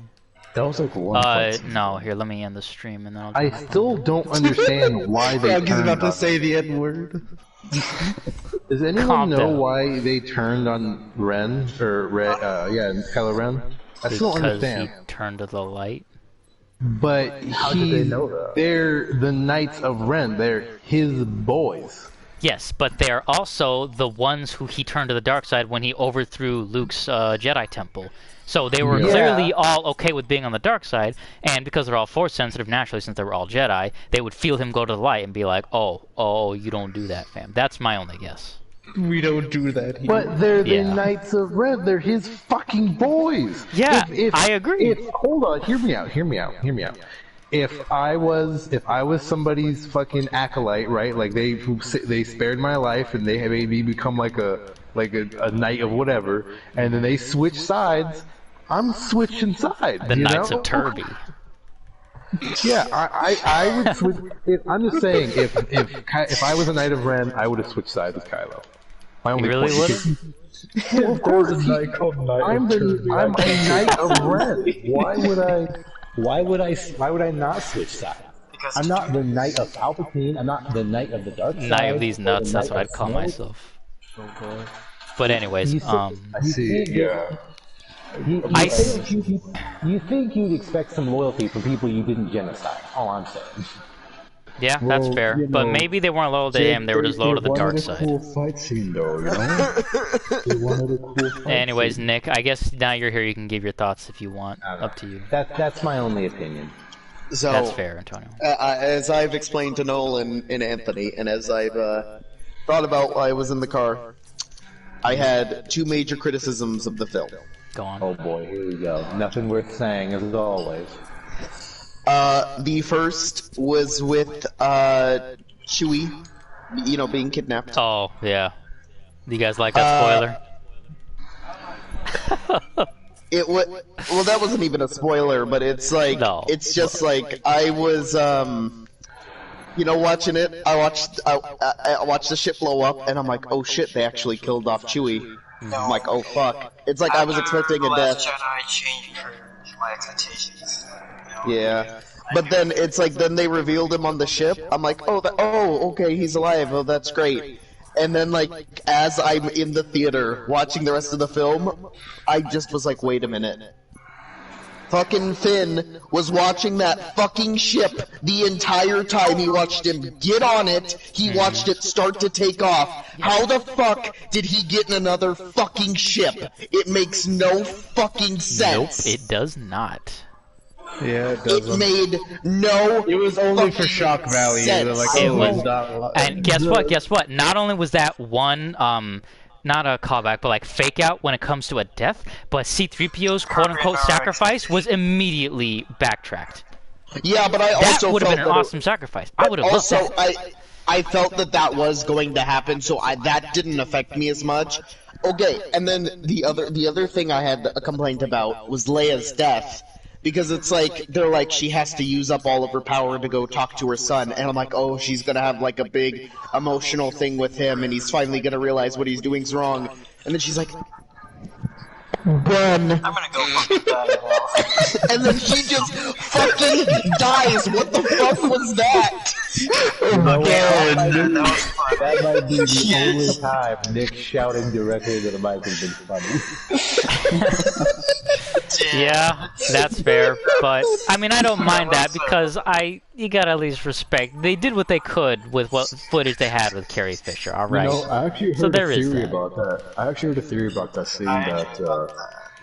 That was like one fight scene. No, here, let me end the stream, and then I'll... I still don't understand why they Froggy's turned about to on... say the N-word. Does anyone Calm know down. why they turned on Ren, or Kylo Ren? I still don't Because understand. he turned to the light. But How did they know that? they're the Knights of Ren. They're his boys. Yes, but they're also the ones who he turned to the dark side when he overthrew Luke's Jedi temple. So they were clearly all okay with being on the dark side, and because they're all Force sensitive, naturally, since they were all Jedi, they would feel him go to the light and be like, oh, you don't do that, fam. That's my only guess. We don't do that here. But they're the Yeah. Knights of Ren. They're his fucking boys. Yeah, I agree. Hold on, hear me out. If I was somebody's fucking acolyte, right? Like they spared my life and they made me become like a knight of whatever, and then they switch sides. I'm switching sides. The you Knights know? of Turby. Yeah, I would switch. I'm just saying, if I was a Knight of Ren, I would have switched sides with Kylo. My only You really point would is- have? Yeah, of course. There's a knight called Knight I'm of a Knight of Ren. Why would I not switch sides? Because I'm not the Knight of Palpatine. I'm not the Knight of the Dark Side. Knight of these or nuts, the that's Knight what I'd of call Snoke. myself. But anyways, I You think you'd expect some loyalty from people you didn't genocide. All I'm saying. yeah, that's Well, fair. you But know, maybe they weren't loyal to him, they were just loyal to the dark side. They wanted a cool fight scene, though, you know? They wanted a cool fight Anyways, scene. Nick, I guess now you're here, you can give your thoughts if you want. Up to you. That's my only opinion. So, That's fair, Antonio. As I've explained to Nolan and Anthony, and as I've thought about while I was in the car, I had 2 major criticisms of the film. Go on. Oh boy, here we go. Nothing worth saying as always. The first was with Chewie you know, being kidnapped. Oh, yeah. Do you guys like that spoiler? Well, that wasn't even a spoiler, but it's like, it's just like, I was, you know, watching it, I watched the ship blow up, and I'm like, oh shit, they actually killed off Chewie. I'm like, oh fuck. It's like I was expecting a death. Jedi changed my expectations. Yeah. But then it's like, then they revealed him on the ship. I'm like, oh, okay, he's alive. Oh, that's great. And then, like, as I'm in the theater watching the rest of the film, I just was like, wait a minute. Fucking Finn was watching that fucking ship the entire time. He watched him get on it. He watched it start to take off. How the fuck did he get in another fucking ship? It makes no fucking sense. Nope, it does not. Yeah, it doesn't. It made no. It was only for shock value. Sense. Like, It oh, was, not... and guess what? Guess what? Not only was that one, not a callback, but like fake out when it comes to a death, but C-3PO's quote-unquote sacrifice was immediately backtracked. Yeah, but I also that would have felt been an awesome sacrifice. I would have loved also, that. I felt that was going to happen, so that didn't affect me as much. Okay, and then the other thing I had a complaint about was Leia's death. Because it's like, they're like, she has to use up all of her power to go talk to her son, and I'm like, oh, she's gonna have like a big emotional thing with him, and he's finally gonna realize what he's doing's wrong. And then she's like, Ben. I'm gonna go fucking die. And then she just fucking dies. What the fuck was that? Oh my god. That might be the only time Nick shouting directly to the mic has been funny. Yeah, that's fair, but I mean, I don't mind that because you gotta at least respect. They did what they could with what footage they had with Carrie Fisher. All right. You know, I actually so heard there a is theory that. about that. I actually heard a theory about that scene that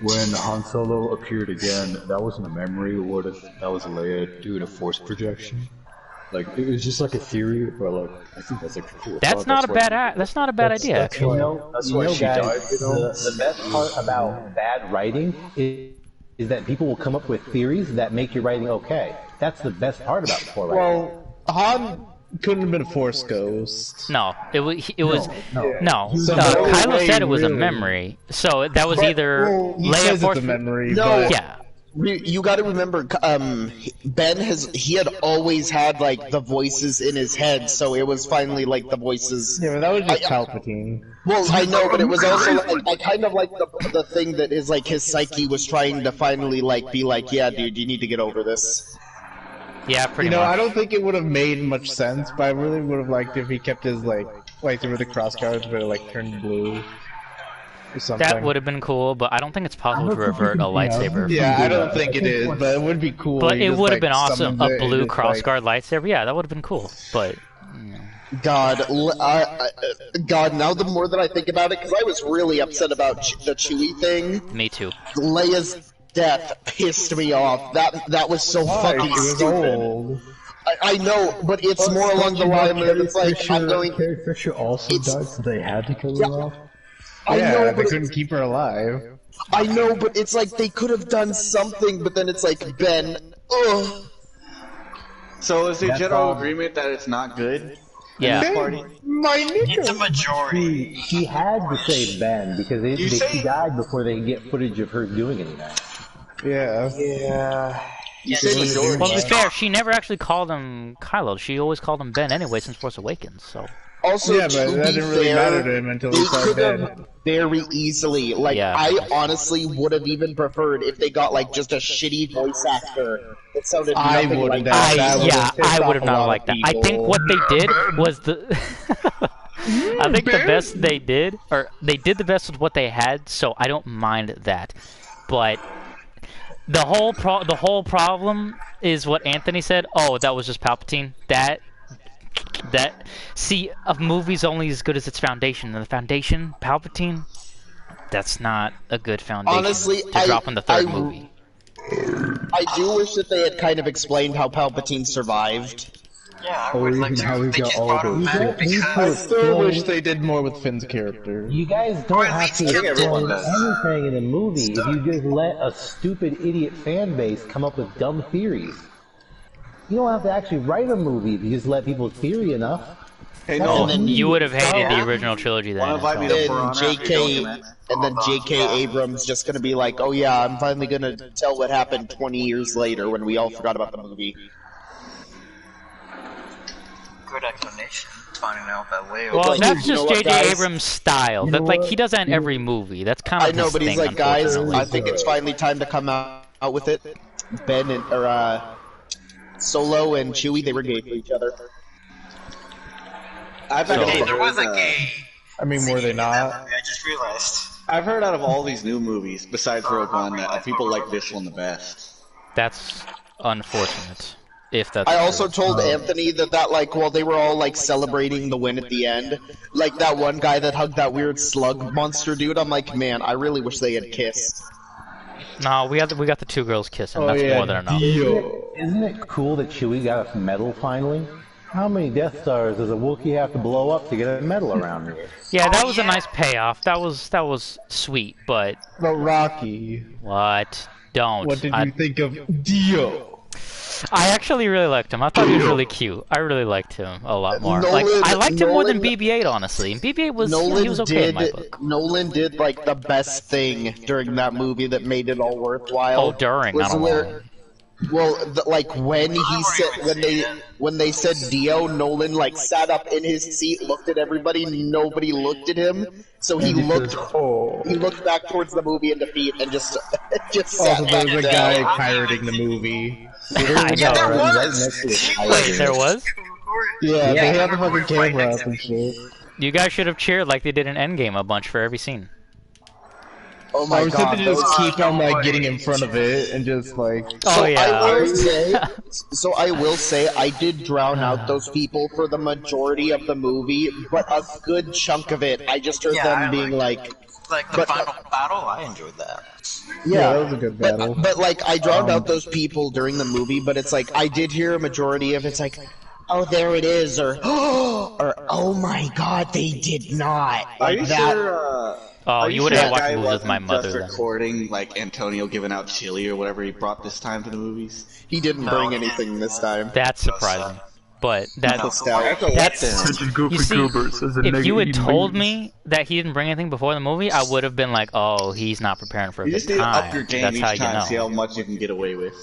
when Han Solo appeared again, that wasn't a memory, or that was Leia doing a force projection. Like, it was just like a theory, but like, I think that's like a cool That's thought. not a bad that's not a bad idea. That's why, that's why she guys, died, you know? the best part about bad writing is that people will come up with theories that make your writing okay. That's the best part about poor writing. Well, Han couldn't have been a Force ghost. No, it was no. So Kylo said it was a really. memory, so that was either He Leia says force. it's a memory, No. but... Yeah. You got to remember, Ben had always had like the voices in his head, so it was finally like the voices. Yeah, but that was just Palpatine. Well, I know, but it was also like, I kind of like the thing that is like his psyche was trying to finally like be like, yeah, dude, you need to get over this. Yeah, pretty You know, much. I don't think it would have made much sense, but I really would have liked if he kept his like through the cross guards, but it like turned blue. Or something. That would have been cool, but I don't think it's possible to revert a lightsaber. Yeah, I don't think it is, but it would be cool. But He it just, would have like, been awesome. summons A it and blue just, like- crossguard lightsaber. Yeah, that would have been cool. But God, God, now the more that I think about it, because I was really upset about the Chewie thing. me too. Leia's death pissed me off. That was so Why? fucking She was stupid. old. I know, but it's more along the line that it's like, I'm going... Carrie Fisher also died, so they had to kill her off? I Yeah, know, they but couldn't keep her alive. I know, but it's like they could have done something, but then it's like, Ben, ugh. So is the That's general all. agreement that it's not good? Yeah. In this party? It's a majority. She had to say Ben because You say- she died before they could get footage of her doing anything. Yeah. Yeah. You say majority. Well, to be fair, she never actually called him Kylo. She always called him Ben anyway since Force Awakens. So. Also, Yeah, but to that be didn't really fair, matter to him until he they saw could Ben. have very easily, like, Yeah. I honestly would have even preferred if they got, like, just a shitty voice actor that sounded I nothing wouldn't like have. that. That would've Yeah, pissed I would off have a not lot of liked that. I think people. what they did was the. I think the best they did, or they did the best with what they had, so I don't mind that. But the whole problem is what Anthony said. Oh, that was just Palpatine. See, a movie's only as good as its foundation, and the foundation, Palpatine, that's not a good foundation Honestly, to drop in the third movie. I do wish that they had kind of explained how Palpatine survived. Yeah, I Or would even like to how he think got it all brought him those back things. I because still wish they did more with Finn's character. You guys don't have to everyone explain does. anything in a movie if you just let a stupid idiot fan base come up with dumb theories. You don't have to actually write a movie if you just let people theory enough. Hey, Oh, no. you would have hated the original trilogy then. Wanna invite me to Then For Honor? J.K. Abrams just gonna be like, oh yeah, I'm finally gonna tell what happened 20 years later when we all forgot about the movie. Good explanation. Finding out that way. Well, Like, that's you know just what, J.J. guys? Abrams' style. That like he does that in every movie. That's kind of I know, his but he's thing, like, guys, unfortunately. I think it's finally time to come out with it. Ben and Solo and Chewie, they were gay for each other. Hey, there was a gay. I mean, were they not? I just realized. I've heard out of all these new movies, besides Rogue One, that people like this one the best. That's unfortunate. If that's I true. also told Anthony that like while they were all like celebrating the win at the end, like that one guy that hugged that weird slug monster dude, I'm like, man, I really wish they had kissed. No, we got the two girls kissing. Oh, That's yeah, more than enough. Isn't it cool that Chewie got a medal finally? How many Death Stars does a Wookiee have to blow up to get a medal around here? Yeah, that was a nice payoff. That was sweet, but But Rocky, what? Don't. what did you think of Dio? I actually really liked him. I thought he was really cute. I really liked him a lot more. Like I liked him more than BB-8, honestly. And BB-8 was he was okay in my book. Nolan did like the best thing during that movie that made it all worthwhile. Oh, during, was not along. where, well, like when he said when they said Dio, Nolan like sat up in his seat, looked at everybody, nobody looked at him, so he looked back towards the movie in defeat and just sat Also, there was a down. guy pirating the movie. I Yeah, there know. was. Wait, there was? Yeah, they had the fucking camera up and shit. You guys should have cheered like they did in Endgame a bunch for every scene. Oh my I was god! hoping to just those- keep on like getting in front of it and just like. Oh yeah. I will say, I did drown out those people for the majority of the movie, but a good chunk of it, I just heard them being like, the final battle, I enjoyed that. Yeah, that was a good battle. But like, I drowned out those people during the movie, but it's like, I did hear a majority of it's like, oh, there it is, or oh my god, they did not. Are Like you that. sure? Oh, Are you would have sure watched that guy movies with my wasn't just mother. Then. recording like Antonio giving out chili or whatever he brought this time to the movies. He didn't bring anything this time. That's surprising. But that's Go you for see, Goobers as a if you had negative told means. me that he didn't bring anything before the movie, I would have been like, "Oh, he's not preparing for a You good just need to time." up your game That's each how you time, know. see how much you can get away with.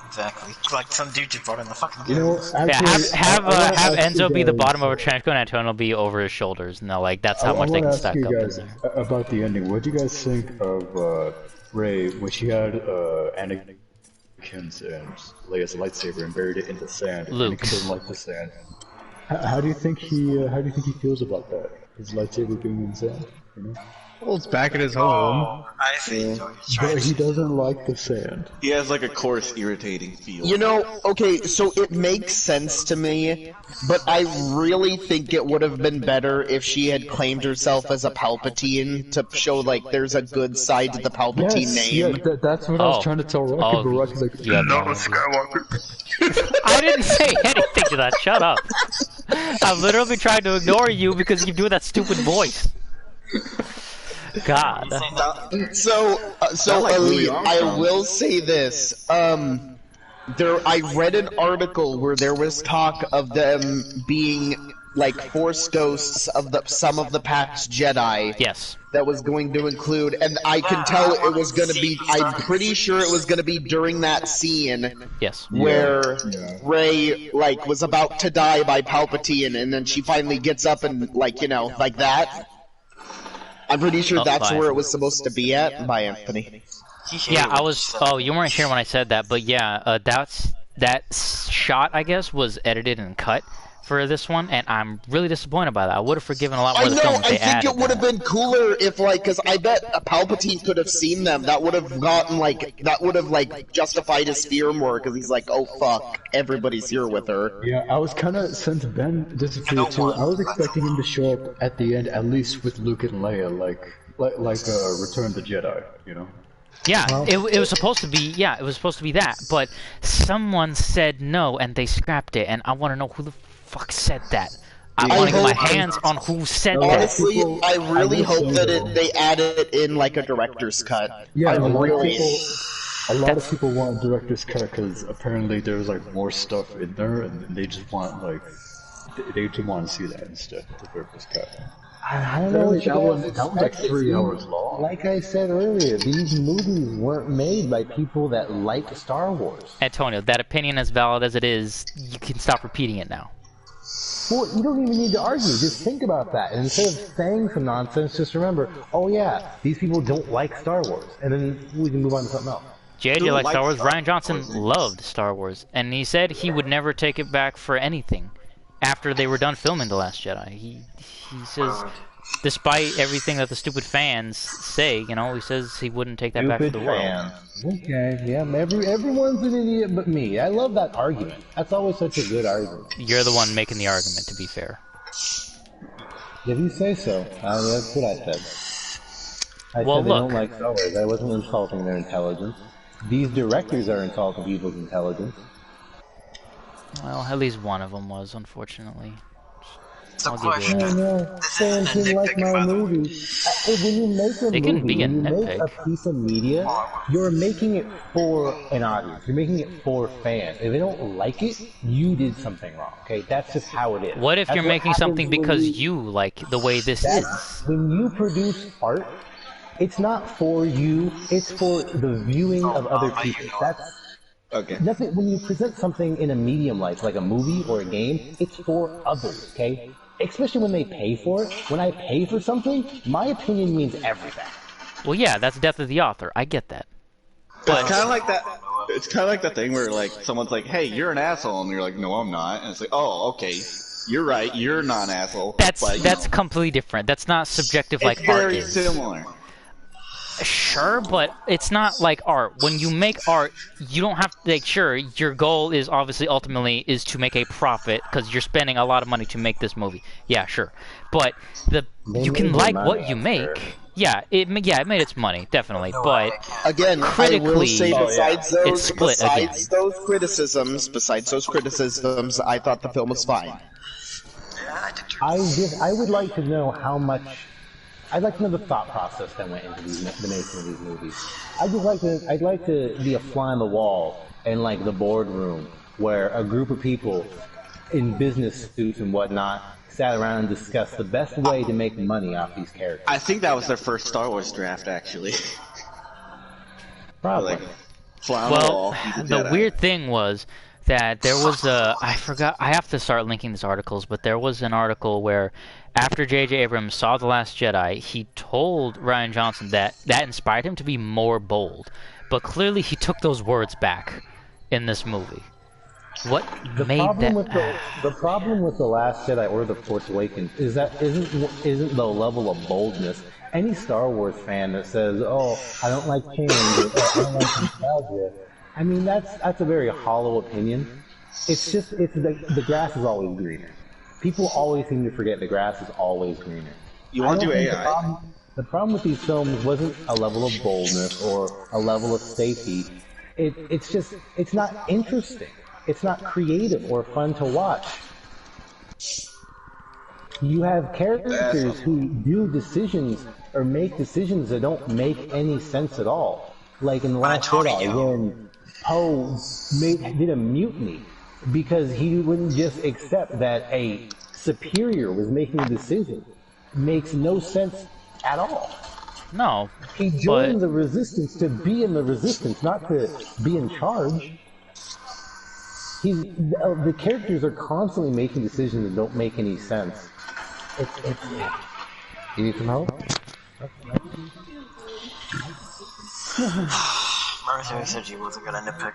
Exactly. Like some dude just brought in the fucking You know, Yeah, actually, have I wanna have ask Enzo you be the guys- bottom of a trench coat and Antonio be over his shoulders. And they're like, that's how I much they wanna can ask stack you up. in guys there. about the ending. What do you guys think of Rey when she had Anakin's and Leia's lightsaber and buried it in the sand? And Luke's. Anakin doesn't like the sand. How do you think he feels about that? His lightsaber being in the sand. You know? Well, it's back at his home. I see. But he doesn't like the sand. He has like a coarse, irritating feel. You know, okay, so it makes sense to me, but I really think it would have been better if she had claimed herself as a Palpatine to show, like, there's a good side to the Palpatine name. Yeah, that's what I was trying to tell Rocky, but Rocky's like, you have no Skywalker. I didn't say anything to that. Shut up. I'm literally trying to ignore you because you do that stupid voice. God. So like Louis Ali, I Armstrong. will say this. I read an article where there was talk of them being like Force ghosts of some of the past Jedi. Yes. That was going to include, and I can tell it was going to be. I'm pretty sure it was going to be during that scene. Yes. Where Rey like was about to die by Palpatine, and then she finally gets up and like like that. I'm pretty sure that's where it was supposed to be at. By Anthony. Yeah, I was. Oh, you weren't here when I said that, but yeah, that shot I guess was edited and cut for this one, and I'm really disappointed by that. I would have forgiven a lot more I of the know. film if I they think added it would have been cooler if, like, because I bet a Palpatine could have seen them. That would have gotten justified his fear more. Because he's like, oh fuck, everybody's here with her. Yeah, I was kind of, since Ben disappeared too, I was expecting him to show up at the end, at least with Luke and Leia, like Return of the Jedi, you know? Yeah, it was supposed to be. Yeah, it was supposed to be that, but someone said no, and they scrapped it. And I want to know who the fuck said that. I want to get my hands on who said Honestly, that. I really hope that they added it in like a director's cut. Yeah, I a lot really. of people want director's cut because apparently there's like more stuff in there, and they just want like They didn't want to see that instead. The purpose cut. I don't know what that was like 3 hours long. Like I said earlier, these movies weren't made by people that like Star Wars. Antonio, that opinion, as valid as it is, you can stop repeating it now. Well, you don't even need to argue. Just think about that. And instead of saying some nonsense, just remember, oh yeah, these people don't like Star Wars. And then we can move on to something else. JJ likes Star Wars. Rian Johnson loved Star Wars. And he said he would never take it back for anything after they were done filming The Last Jedi. He says, despite everything that the stupid fans say, you know, he says he wouldn't take that back for the world. Okay, yeah, everyone's an idiot but me. I love that argument. That's always such a good argument. You're the one making the argument, to be fair. If you say so. That's what I said. I Well, said they look. don't like Star Wars. I wasn't insulting their intelligence. These directors are insulting people's intelligence. Well, at least one of them was, unfortunately. So I'll give you I that. know. Fans didn't like my movie. When you make a It can movie, be a when you make nitpick. a piece of media, you're making it for an audience. You're making it for fans. If they don't like it, you did something wrong. Okay, that's just how it is. What if That's you're what making happens something when because you- you like the way this is? When you produce art, it's not for you. It's for the viewing of other people. That's Okay. nothing. When you present something in a medium like a movie or a game, it's for others. Okay. Especially when they pay for it. When I pay for something, my opinion means everything. Well, yeah, that's death of the author. I get that. It's kind of like that. It's kind of like that thing where like someone's like, "Hey, you're an asshole," and you're like, "No, I'm not." And it's like, "Oh, okay, you're right. You're not an asshole." That's but, you that's know, completely different. That's not subjective like it's art very is. similar. Sure, but it's not like art. When you make art, you don't have to, like, sure, your goal is obviously ultimately is to make a profit because you're spending a lot of money to make this movie. Yeah, sure. But you can like what you make. Yeah, it made its money, definitely. But Again, I will critically, say besides it's those, split again. besides those criticisms, I thought the film was fine. I would like to know how much. I'd like to know the thought process that went into the making of these movies. I'd like to be a fly on the wall in like the boardroom where a group of people in business suits and whatnot sat around and discussed the best way to make money off these characters. I think that was their first Star Wars draft, actually. Probably. Like, fly on the wall. Well, he's a the Jedi. weird thing was that there was a, I forgot, I have to start linking these articles, but there was an article where after J.J. Abrams saw The Last Jedi, he told Rian Johnson that inspired him to be more bold. But clearly he took those words back in this movie. What made that... The problem with The Last Jedi or The Force Awakens is that isn't the level of boldness. Any Star Wars fan that says, "Oh, I don't like change," or, "Oh, I don't like nostalgia," I mean that's a very hollow opinion. It's the grass is always greener. People always seem to forget the grass is always greener. You want to do AI? The problem with these films wasn't a level of boldness or a level of safety. It's not interesting. It's not creative or fun to watch. You have characters who do decisions or make decisions that don't make any sense at all. Like in The Last Jedi, when Poe did a mutiny because he wouldn't just accept that a superior was making a decision. Makes no sense at all. No. He joined the Resistance to be in the Resistance, not to be in charge. The characters are constantly making decisions that don't make any sense. You need some help? Martha said she wasn't gonna nitpick.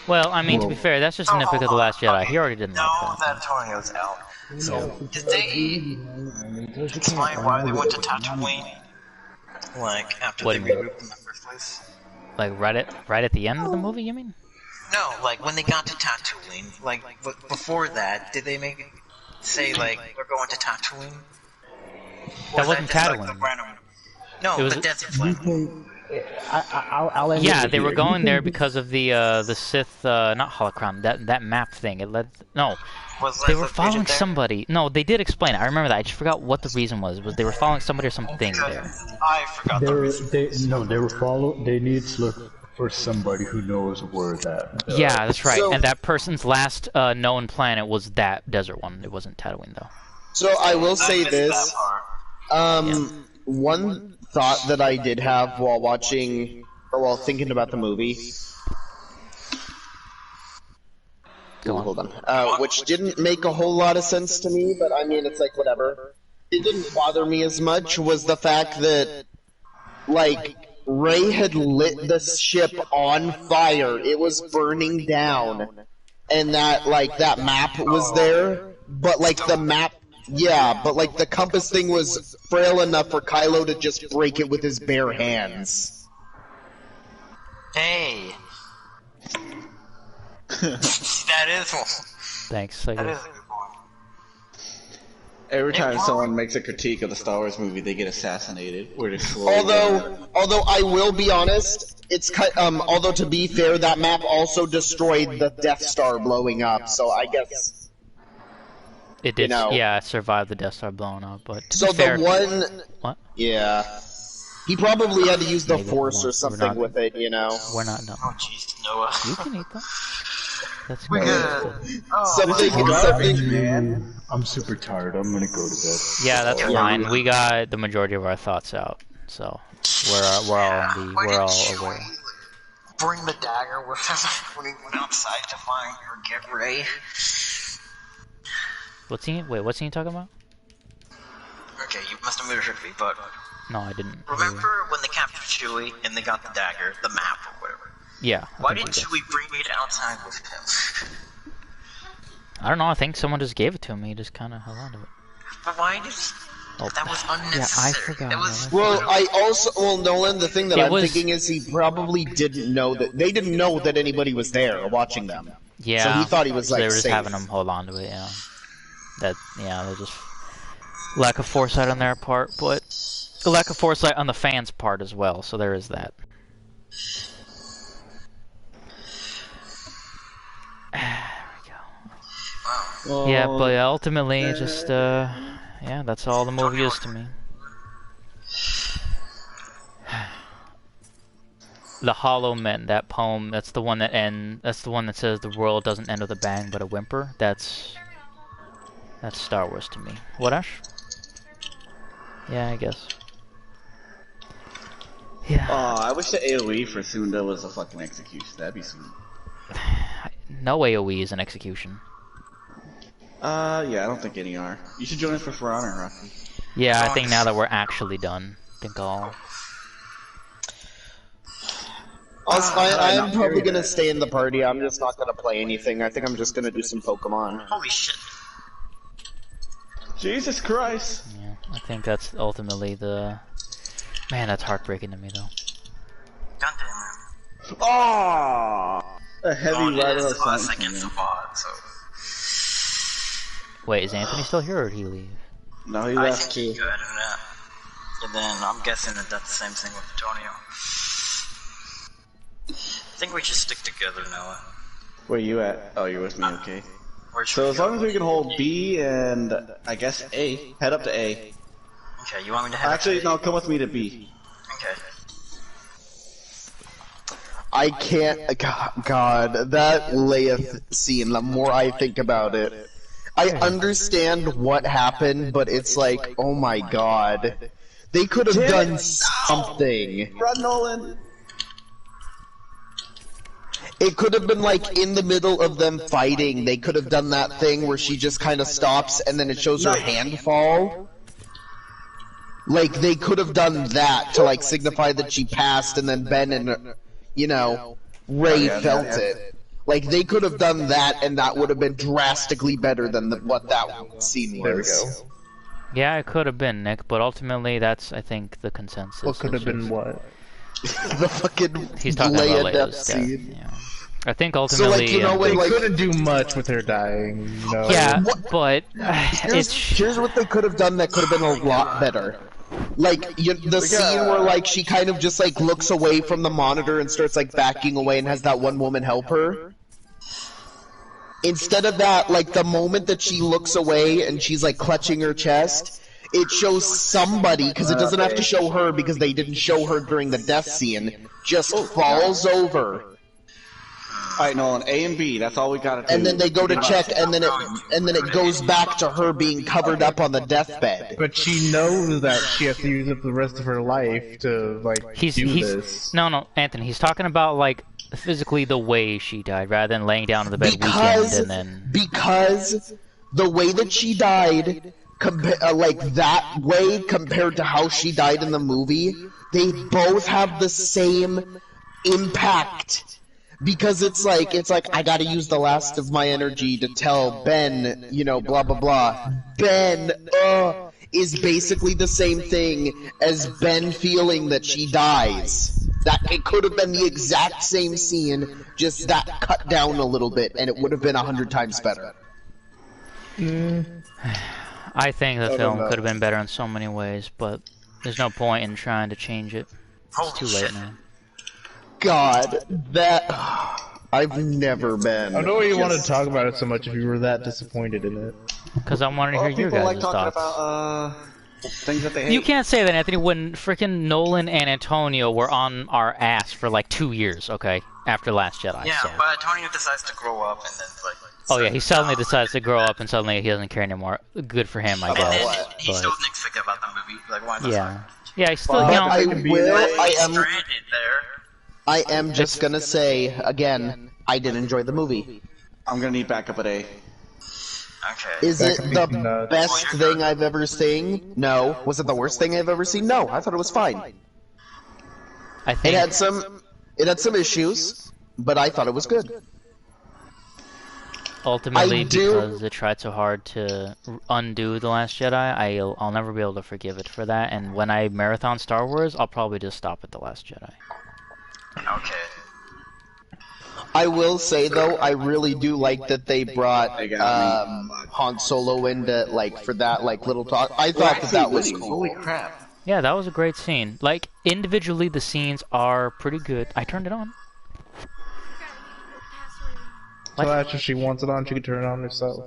Well, I mean, to be fair, that's just a nitpick of The Last Jedi. He already didn't like No, that Antonio's out. So, did they explain why they went to Tatooine? Like, after What they do you mean? regrouped in the first place? Like, right at the end of the movie, you mean? No, like, when they got to Tatooine, like, before that, did they say, like, we're going to Tatooine? Or That wasn't just, like, Tatooine. the random... No, It was- the desert planet. I'll end Yeah, it they were here. going there because of the Sith, not holocron, that map thing. It led, no, Was they Liza were following Vision there? somebody. No, they did explain it. I remember that. I just forgot what the reason was. Was they were following somebody or something there? I forgot the reason. They were They needed for somebody who knows where that. Yeah, that's right. So- and that person's last known planet was that desert one. It wasn't Tatooine, though. So I will say this. One thought that I did have while watching, or while thinking about the movie. Hold on. Which didn't make a whole lot of sense to me, but I mean, it's like, whatever. It didn't bother me as much, was the fact that, like, Rey had lit the ship on fire. It was burning down. And that, like, that map was there, but, like, the map... Yeah, but, like, the compass thing was frail enough for Kylo to just break it with his bare hands. Hey. That is one. Thanks. I guess. Every time someone makes a critique of the Star Wars movie, they get assassinated. Or they slowly Although I will be honest, it's although to be fair, that map also destroyed the Death Star blowing up. So I guess It did. You know. Yeah, it survived the Death Star blowing up. But to so. be fair, The one, What? yeah, he probably had to use the Maybe. Force We're or something not- with it. You know, We're not done. Oh jeez, Noah. You can eat them. That's We're good. something. I'm super tired. I'm gonna go to bed. Yeah, that's fine. We got the majority of our thoughts out, so we're all aware. Bring the dagger with him when he went outside to find or get Rey. What's he talking about? Okay, you must have moved me, but No, I didn't. remember when they captured Chewie and they got the dagger, the map or whatever? Yeah. Why didn't Chewie bring it outside with him? I don't know. I think someone just gave it to him. He just kind of held on to it. But why did Oh, that was yeah, unnecessary. I forgot. That was Well, Nolan, the thing that It I'm was- thinking is he probably didn't know that they didn't know that anybody was there watching them. Yeah. So he thought he was like they were just safe. having him hold on to it. Yeah. They're just lack of foresight on their part, but a lack of foresight on the fans' part as well. So there is that. Yeah, but ultimately, just yeah, that's all the movie is to me. The Hollow Men, that poem, that's the one that that's the one that says the world doesn't end with a bang but a whimper. That's Star Wars to me. What, Ash? Yeah, I guess. Yeah. Oh, I wish the AoE for Sunda was a fucking execution. That'd be sweet. No AoE is an execution. Yeah, I don't think any are. You should join us for Honor, Rocky. Yeah, I think now that we're actually done, I think I'll... I'm probably gonna stay in the party. I'm just not gonna play anything. I think I'm just gonna do some Pokemon. Holy shit. Jesus Christ. Yeah, I think that's ultimately the... Man, that's heartbreaking to me, though. God damn it. Oh, a heavy rider of Us against the bot, so. Wait, is Anthony still here, or did he leave? No, he I left think too. he could, and then I'm guessing that that's the same thing with Antonio. I think we should stick together, Noah. Where you at? Oh, you're with me, okay. Where'd So you as go? long as we can hold B and, I guess, A, head up to A. Okay, you want me to head Actually, up no, come with me to B. Okay. I can't. God, that Leia scene. The more I think about it, I understand what happened, but it's like, oh my God, they could have done something. Run, Nolan. It could have been like in the middle of them fighting. They could have done that thing where she just kind of stops and then it shows her hand fall. Like they could have done that to like signify that she passed, and then Ben and Rey felt it. Like they could have done that, and that would have been drastically better than what that scene was. There we go. Yeah, it could have been, Nick, but ultimately that's, I think, the consensus. What could have been what? The fucking He's talking about Leia death Leia's scene. Yeah. I think So ultimately... like when They couldn't do much with her dying. No. Yeah, but Here's what they could have done that could have been a lot better. Like the scene where like she kind of just like looks away from the monitor and starts like backing away and has that one woman help her. Instead of that, like the moment that she looks away and she's like clutching her chest, it shows somebody, because it doesn't have to show her because they didn't show her during the death scene, just falls over. Alright, Nolan, A and B, that's all we gotta do. And then they go to check, and then it goes back to her being covered up on the deathbed. But she knows that she has to use up the rest of her life to, like, do this. No, Anthony, he's talking about, like, physically the way she died, rather than laying down on the bed weekend and then... Because the way that she died, like, that way compared to how she died in the movie, they both have the same impact. Because it's like, I gotta use the last of my energy to tell Ben, you know, blah blah blah. Ben, is basically the same thing as Ben feeling that she dies. That it could have been the exact same scene, just that cut down a little bit, and it would have been 100 times better. I think the film could have been better in so many ways, but there's no point in trying to change it. It's too late now. God, that... I've never been... I know why you want to talk about it so much if you were that disappointed in it. Because I wanted to hear your guys' thoughts. About, things that they hate. You can't say that, Anthony, when freaking Nolan and Antonio were on our ass for like 2 years, okay? After Last Jedi. Yeah, so. but Antonio decides to grow up and then, like... Oh yeah, he suddenly decides to grow up and suddenly he doesn't care anymore. Good for him, I guess. And then he still thinks about the movie. Like, why not? Yeah. Yeah, he's still, you know... I am just gonna say, again, I did enjoy the movie. I'm gonna need backup at A. Okay. Is it the best thing I've ever seen? No. Was it the worst thing I've ever seen? No. I thought it was fine. I think... It had some issues, but I thought it was good. Ultimately, because it tried so hard to undo The Last Jedi, I'll never be able to forgive it for that, and when I marathon Star Wars, I'll probably just stop at The Last Jedi. Okay. I will say though, I really do like that they brought Han Solo into like for that like little talk. I thought that was cool. Holy crap! Yeah, that was a great scene. Like individually, the scenes are pretty good. I turned it on. So after she wants it on, she can turn it on herself.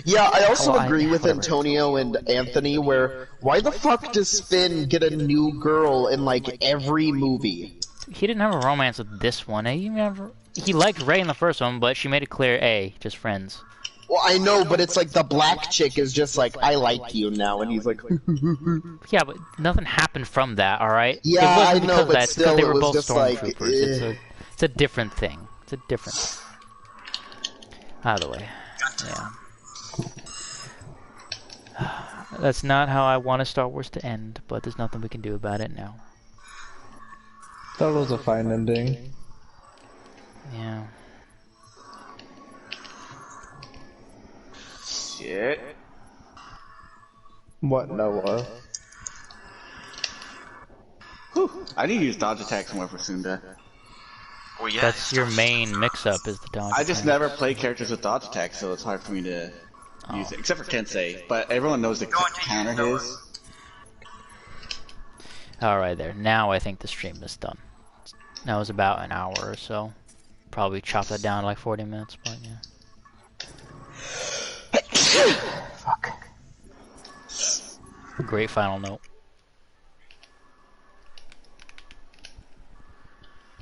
Yeah, I also agree with Antonio and Anthony. Where why the fuck does Finn get a new girl in like every movie? He didn't have a romance with this one. He liked Rey in the first one, but she made it clear, just friends. Well, I know, but it's like the black chick is just like, I like you now, and he's like... Yeah, but nothing happened from that, alright? Yeah, it wasn't I know, but that, still, they it were was both just like... stormtroopers. It's a different thing. It's a different... Either way, yeah. That's not how I wanted Star Wars to end, but there's nothing we can do about it now. Thought it was a fine ending. Yeah. Shit. What, Noah? Whew. I need to use dodge attacks more for Sunda. Well, yeah, that's your main mix-up is the dodge. I just never play characters with dodge attacks, so it's hard for me to use it. Except for Tensei, but everyone knows the counter his. Alright there, now I think the stream is done. That was about an hour or so. Probably chop that down to like 40 minutes, but yeah. Fuck. Great final note.